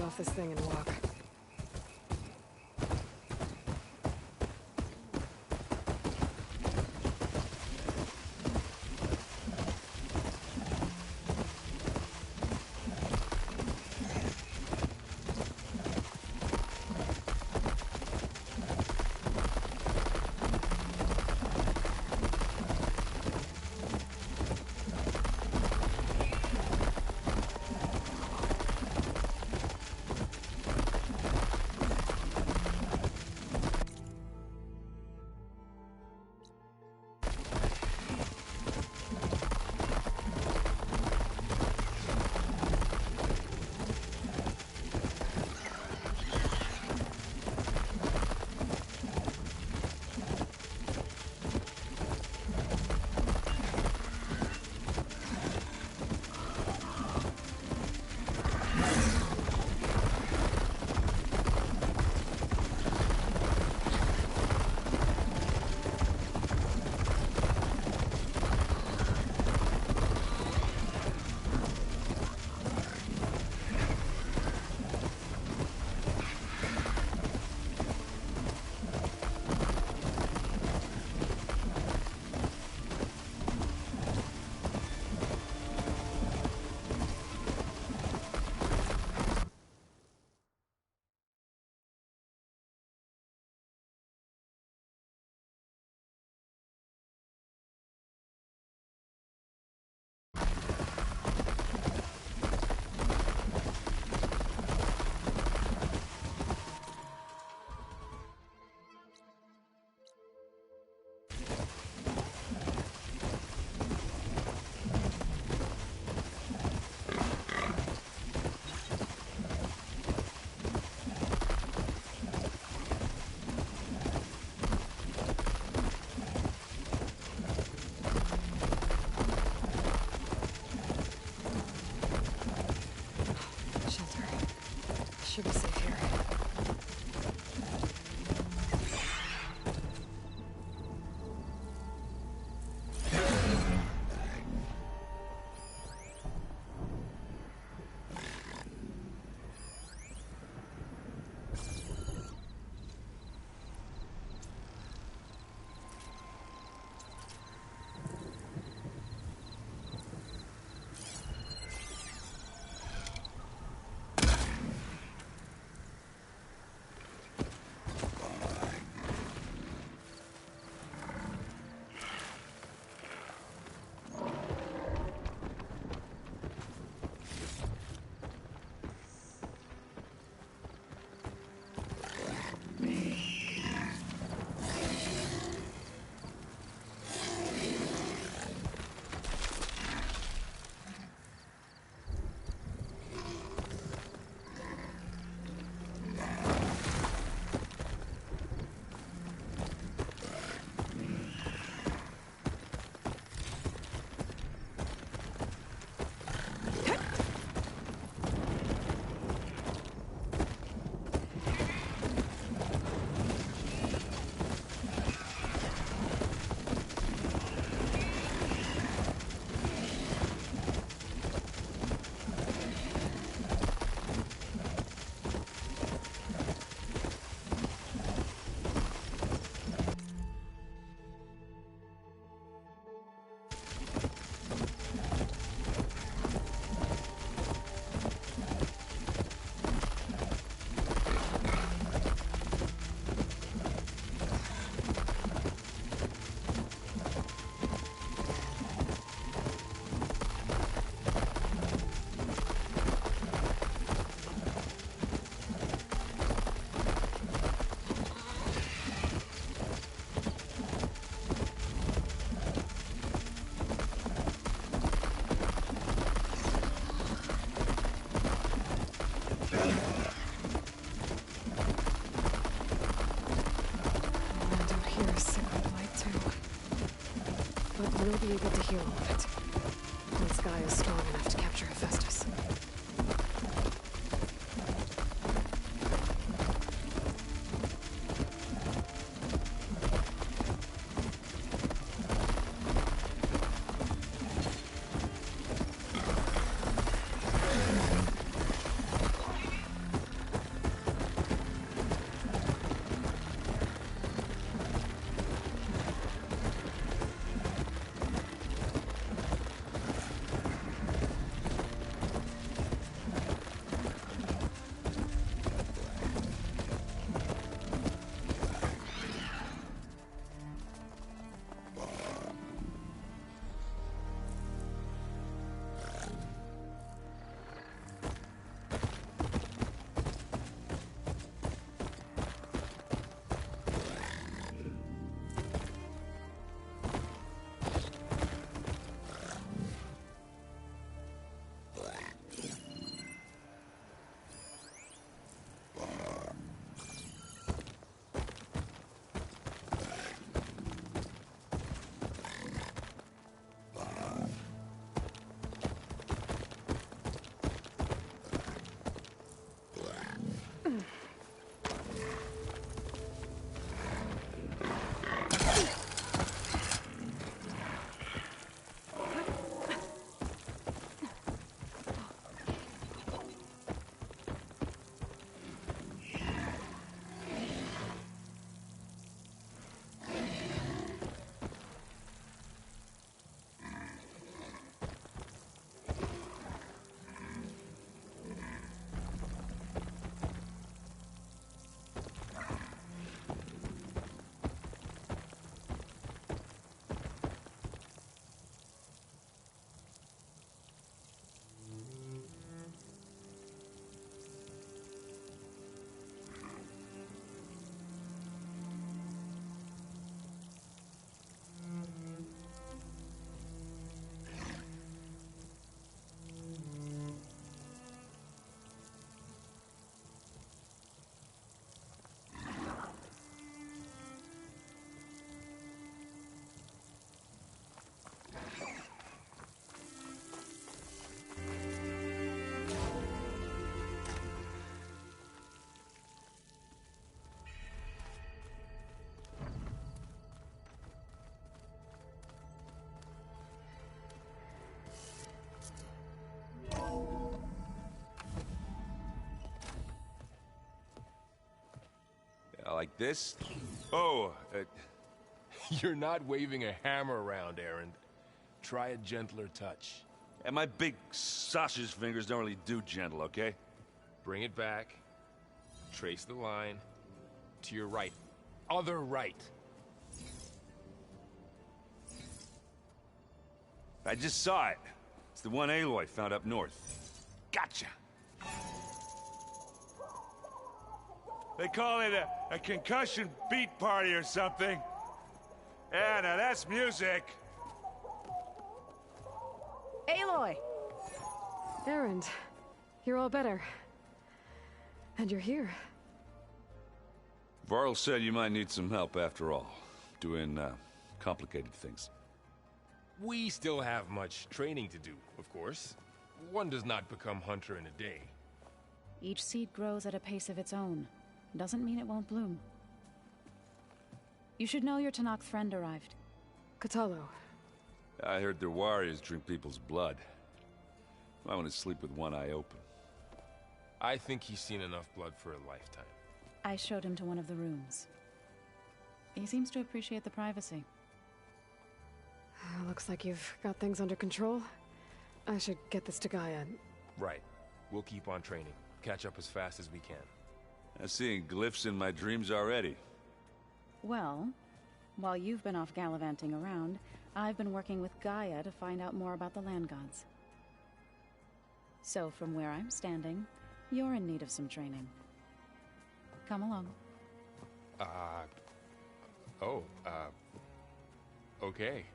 off this thing and walk. Should be safe here. We'll be able to hear all of it. The sky is strong enough to capture Hephaestus. Like this? Oh, You're not waving a hammer around, Erend. Try a gentler touch. And my big sausage fingers don't really do gentle, okay? Bring it back. Trace the line. To your right. Other right. I just saw it. It's the one Aloy found up north. Gotcha! They call it a concussion beat party or something. Yeah, now that's music. Aloy! Erend, you're all better. And you're here. Varl said you might need some help after all. Doing, complicated things. We still have much training to do, of course. One does not become hunter in a day. Each seed grows at a pace of its own. Doesn't mean it won't bloom. You should know your Tenakth friend arrived. Kotallo. I heard their warriors drink people's blood. I want to sleep with one eye open. I think he's seen enough blood for a lifetime. I showed him to one of the rooms. He seems to appreciate the privacy. Looks like you've got things under control. I should get this to Gaia. Right. We'll keep on training. Catch up as fast as we can. I'm seeing glyphs in my dreams already. Well, while you've been off gallivanting around, I've been working with Gaia to find out more about the land gods. So from where I'm standing, you're in need of some training. Come along. Okay.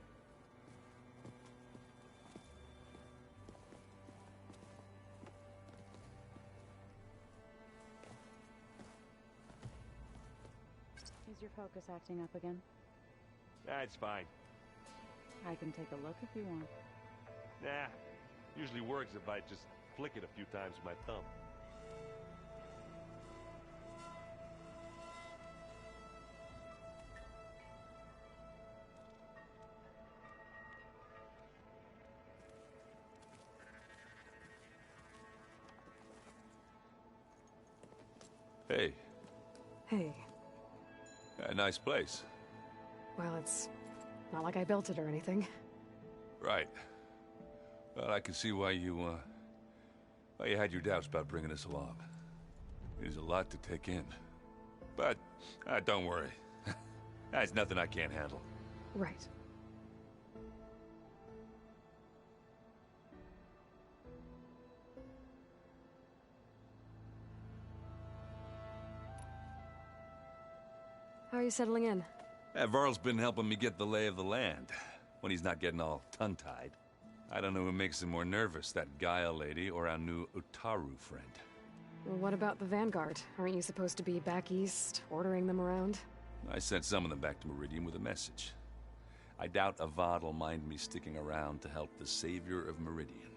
Is your focus acting up again? That's fine. I can take a look if you want. Nah, usually works if I just flick it a few times with my thumb. Hey. Hey. A nice place. Well, it's not like I built it or anything. Right. Well, I can see why you had your doubts about bringing us along. It is a lot to take in. But, don't worry. That's nothing I can't handle. Right. How are you settling in? Varl's been helping me get the lay of the land, when he's not getting all tongue-tied. I don't know who makes him more nervous, that Gaia lady or our new Utaru friend. Well, what about the Vanguard? Aren't you supposed to be back east, ordering them around? I sent some of them back to Meridian with a message. I doubt Avad will mind me sticking around to help the savior of Meridian.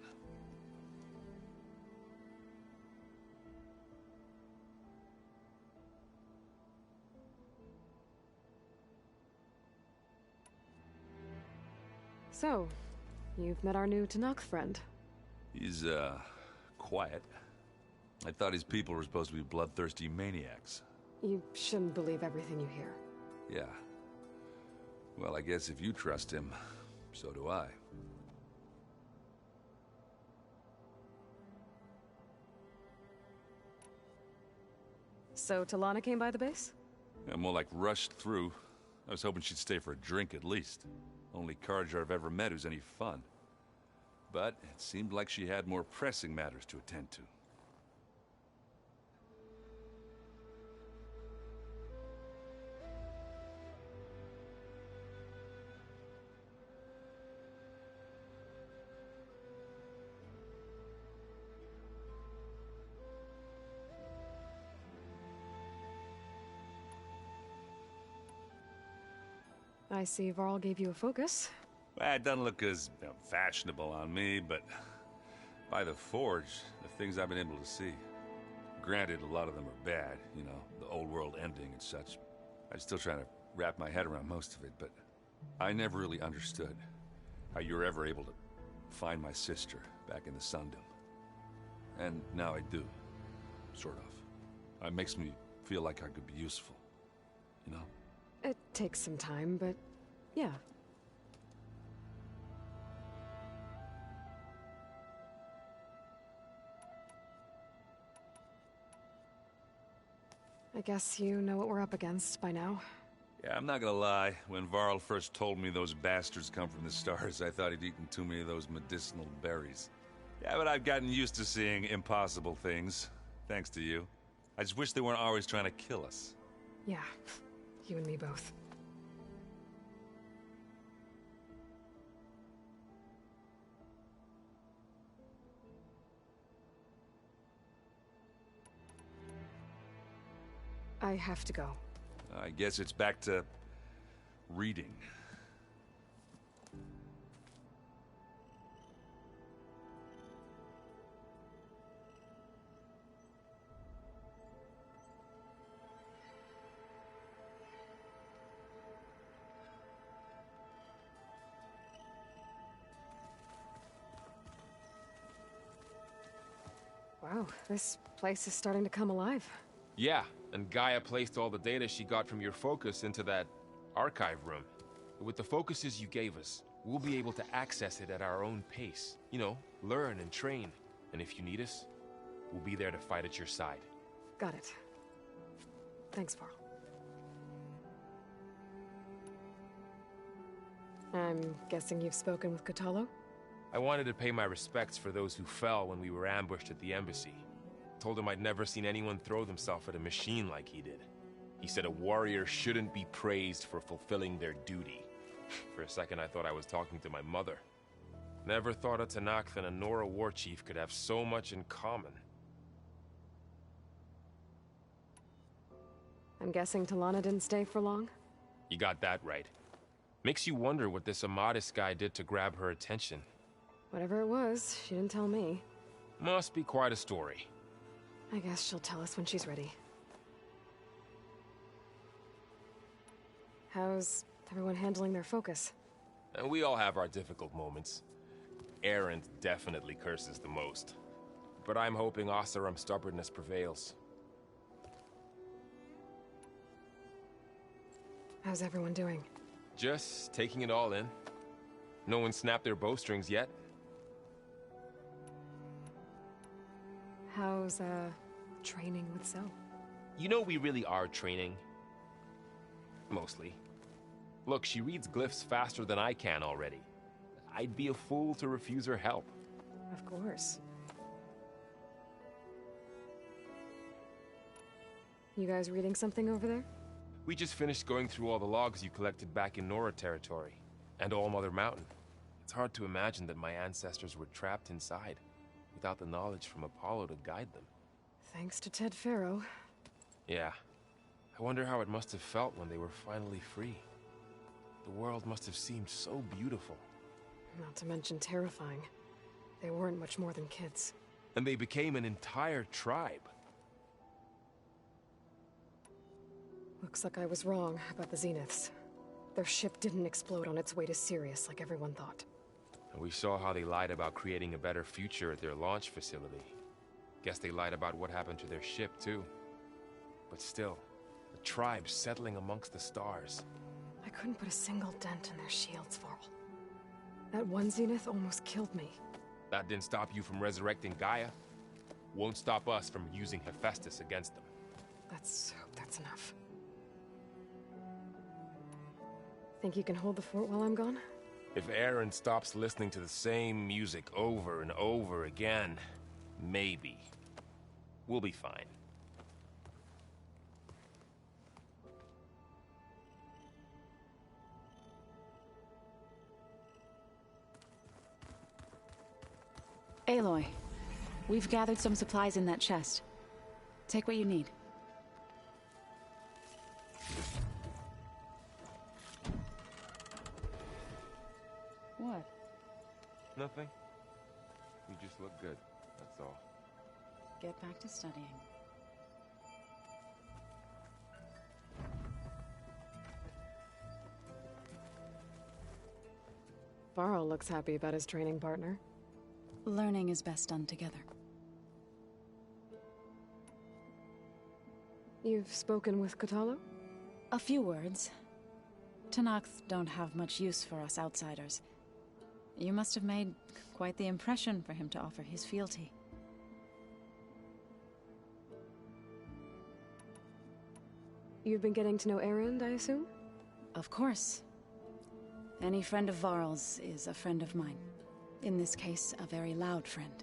So, you've met our new Tenakth friend. He's, quiet. I thought his people were supposed to be bloodthirsty maniacs. You shouldn't believe everything you hear. Yeah. Well, I guess if you trust him, so do I. So, Talana came by the base? Yeah, more like rushed through. I was hoping she'd stay for a drink at least. Only Carja I've ever met who's any fun. But it seemed like she had more pressing matters to attend to. I see Varl gave you a focus. Well, it doesn't look as fashionable on me, but by the Forge, the things I've been able to see. Granted, a lot of them are bad, you know, the old world ending and such. I'm still trying to wrap my head around most of it, but I never really understood how you were ever able to find my sister back in the Sundom. And now I do. Sort of. It makes me feel like I could be useful. you know? It takes some time, but yeah. I guess you know what we're up against by now. Yeah, I'm not gonna lie. When Varl first told me those bastards come from the stars, I thought he'd eaten too many of those medicinal berries. Yeah, but I've gotten used to seeing impossible things, thanks to you. I just wish they weren't always trying to kill us. Yeah, you and me both. I have to go. I guess it's back to reading. Wow, this place is starting to come alive. Yeah, and Gaia placed all the data she got from your focus into that archive room. With the focuses you gave us, we'll be able to access it at our own pace. You know, learn and train. And if you need us, we'll be there to fight at your side. Got it. Thanks, Varl. I'm guessing you've spoken with Kotallo? I wanted to pay my respects for those who fell when we were ambushed at the embassy. Told him I'd never seen anyone throw themselves at a machine like he did. He said a warrior shouldn't be praised for fulfilling their duty. For a second I thought I was talking to my mother. Never thought a Tenakth and a Nora war chief could have so much in common. I'm guessing Talana didn't stay for long? You got that right. Makes you wonder what this Amadis guy did to grab her attention. Whatever it was, she didn't tell me. Must be quite a story. I guess she'll tell us when she's ready. How's everyone handling their focus? And we all have our difficult moments. Erend definitely curses the most. But I'm hoping Oseram's stubbornness prevails. How's everyone doing? Just taking it all in. No one snapped their bowstrings yet. How's, training with Zoe? You know we really are training. Mostly. Look, she reads glyphs faster than I can already. I'd be a fool to refuse her help. Of course. You guys reading something over there? We just finished going through all the logs you collected back in Nora territory, and All Mother Mountain. It's hard to imagine that my ancestors were trapped inside, without the knowledge from Apollo to guide them. Thanks to Ted Faro. Yeah. I wonder how it must have felt when they were finally free. The world must have seemed so beautiful. Not to mention terrifying. They weren't much more than kids. And they became an entire tribe. Looks like I was wrong about the Zeniths. Their ship didn't explode on its way to Sirius like everyone thought. And we saw how they lied about creating a better future at their launch facility. Guess they lied about what happened to their ship, too. But still, the tribe settling amongst the stars. I couldn't put a single dent in their shields, Varl. That one Zenith almost killed me. That didn't stop you from resurrecting Gaia. Won't stop us from using Hephaestus against them. Let's hope that's enough. Think you can hold the fort while I'm gone? If Erend stops listening to the same music over and over again, maybe. We'll be fine. Aloy, we've gathered some supplies in that chest. Take what you need. What? Nothing. You just look good, that's all. Get back to studying. Varl looks happy about his training partner. Learning is best done together. You've spoken with Kotallo? A few words. Tenakth don't have much use for us outsiders. You must have made quite the impression for him to offer his fealty. You've been getting to know Erend, I assume? Of course. Any friend of Varl's is a friend of mine. In this case, a very loud friend.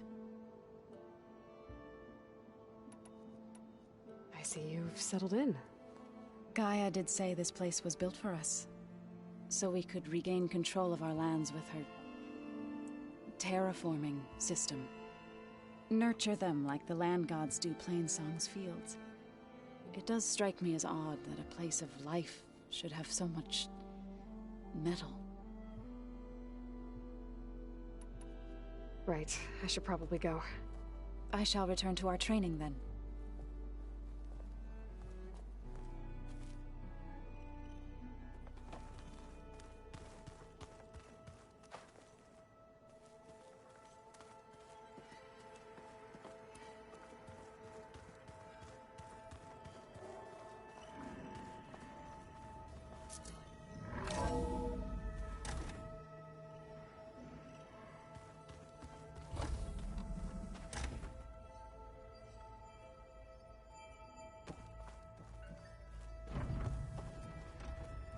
I see you've settled in. Gaia did say this place was built for us, so we could regain control of our lands with her terraforming system. Nurture them like the land gods do Plainsong's fields. It does strike me as odd that a place of life should have so much metal. Right, I should probably go. I shall return to our training then.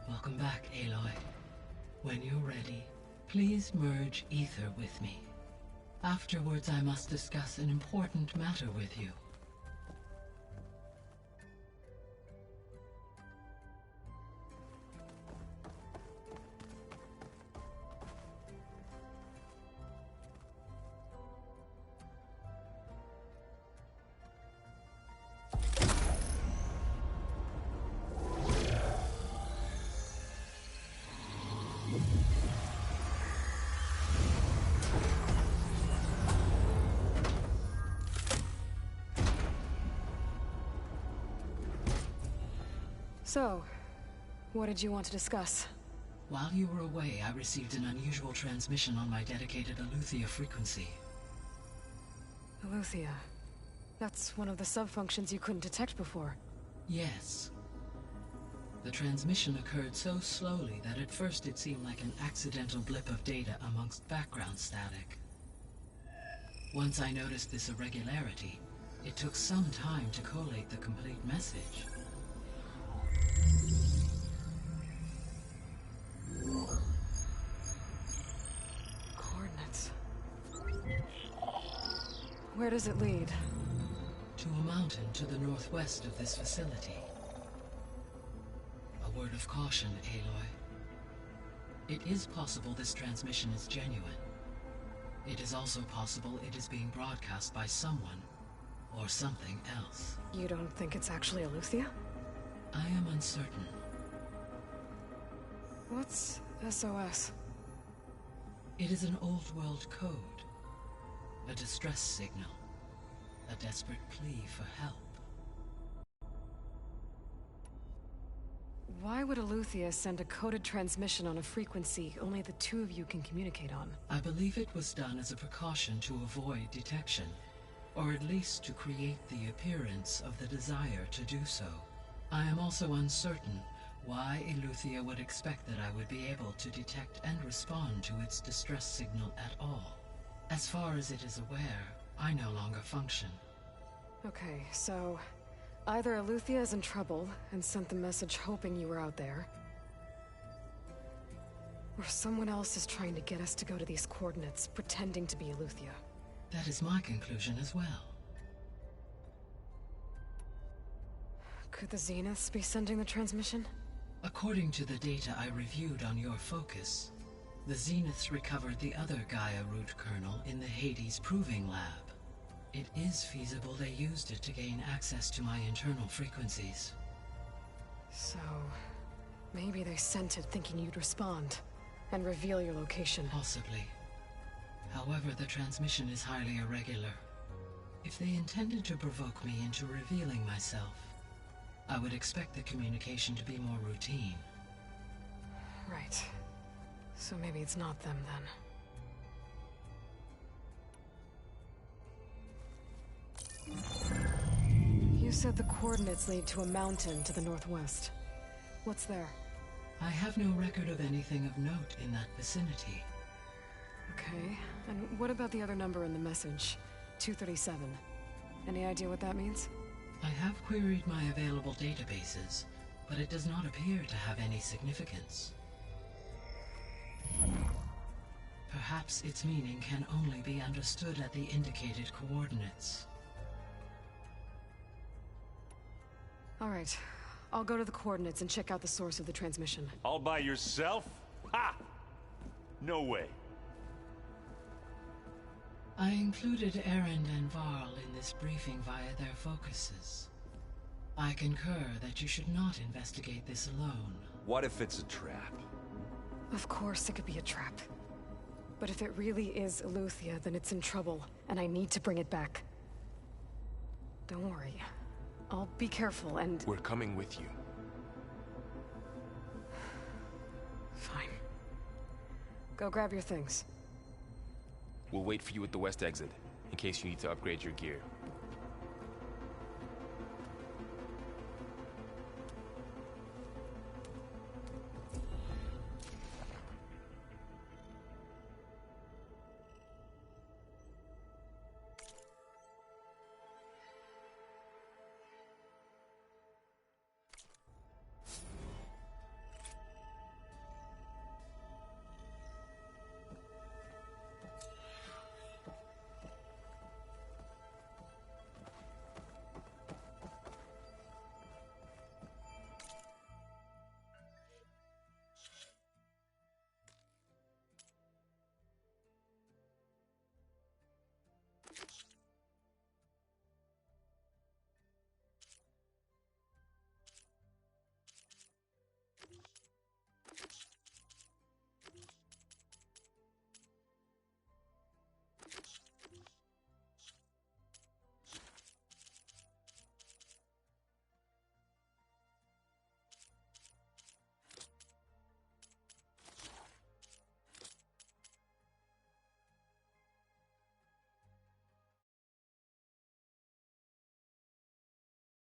Welcome back, Aloy. When you're ready, please merge Ether with me. Afterwards, I must discuss an important matter with you. So, what did you want to discuss? While you were away, I received an unusual transmission on my dedicated Eleuthia frequency. Eleuthia. That's one of the sub-functions you couldn't detect before. Yes. The transmission occurred so slowly that at first it seemed like an accidental blip of data amongst background static. Once I noticed this irregularity, it took some time to collate the complete message. Coordinates. Where does it lead? To a mountain to the northwest of this facility. A word of caution, Aloy. It is possible this transmission is genuine. It is also possible it is being broadcast by someone or something else. You don't think it's actually Eleuthia? I am uncertain. What's SOS? It is an old-world code. A distress signal. A desperate plea for help. Why would Eleuthia send a coded transmission on a frequency only the two of you can communicate on? I believe it was done as a precaution to avoid detection, or at least to create the appearance of the desire to do so. I am also uncertain why Eleuthia would expect that I would be able to detect and respond to its distress signal at all. As far as it is aware, I no longer function. Okay, so either Eleuthia is in trouble and sent the message hoping you were out there, or someone else is trying to get us to go to these coordinates, pretending to be Eleuthia. That is my conclusion as well. Could the Zeniths be sending the transmission? According to the data I reviewed on your focus, the Zeniths recovered the other Gaia root kernel in the Hades Proving Lab. It is feasible they used it to gain access to my internal frequencies. So, maybe they sent it thinking you'd respond and reveal your location. Possibly. However, the transmission is highly irregular. If they intended to provoke me into revealing myself, I would expect the communication to be more routine. Right. So maybe it's not them then. You said the coordinates lead to a mountain to the northwest. What's there? I have no record of anything of note in that vicinity. Okay, and what about the other number in the message? 237. Any idea what that means? I have queried my available databases, but it does not appear to have any significance. Perhaps its meaning can only be understood at the indicated coordinates. All right. I'll go to the coordinates and check out the source of the transmission. All by yourself? Ha! No way. I included Erend and Varl in this briefing via their focuses. I concur that you should not investigate this alone. What if it's a trap? Of course it could be a trap. But if it really is Eleuthia, then it's in trouble, and I need to bring it back. Don't worry. I'll be careful and... We're coming with you. Fine. Go grab your things. We'll wait for you at the west exit, in case you need to upgrade your gear.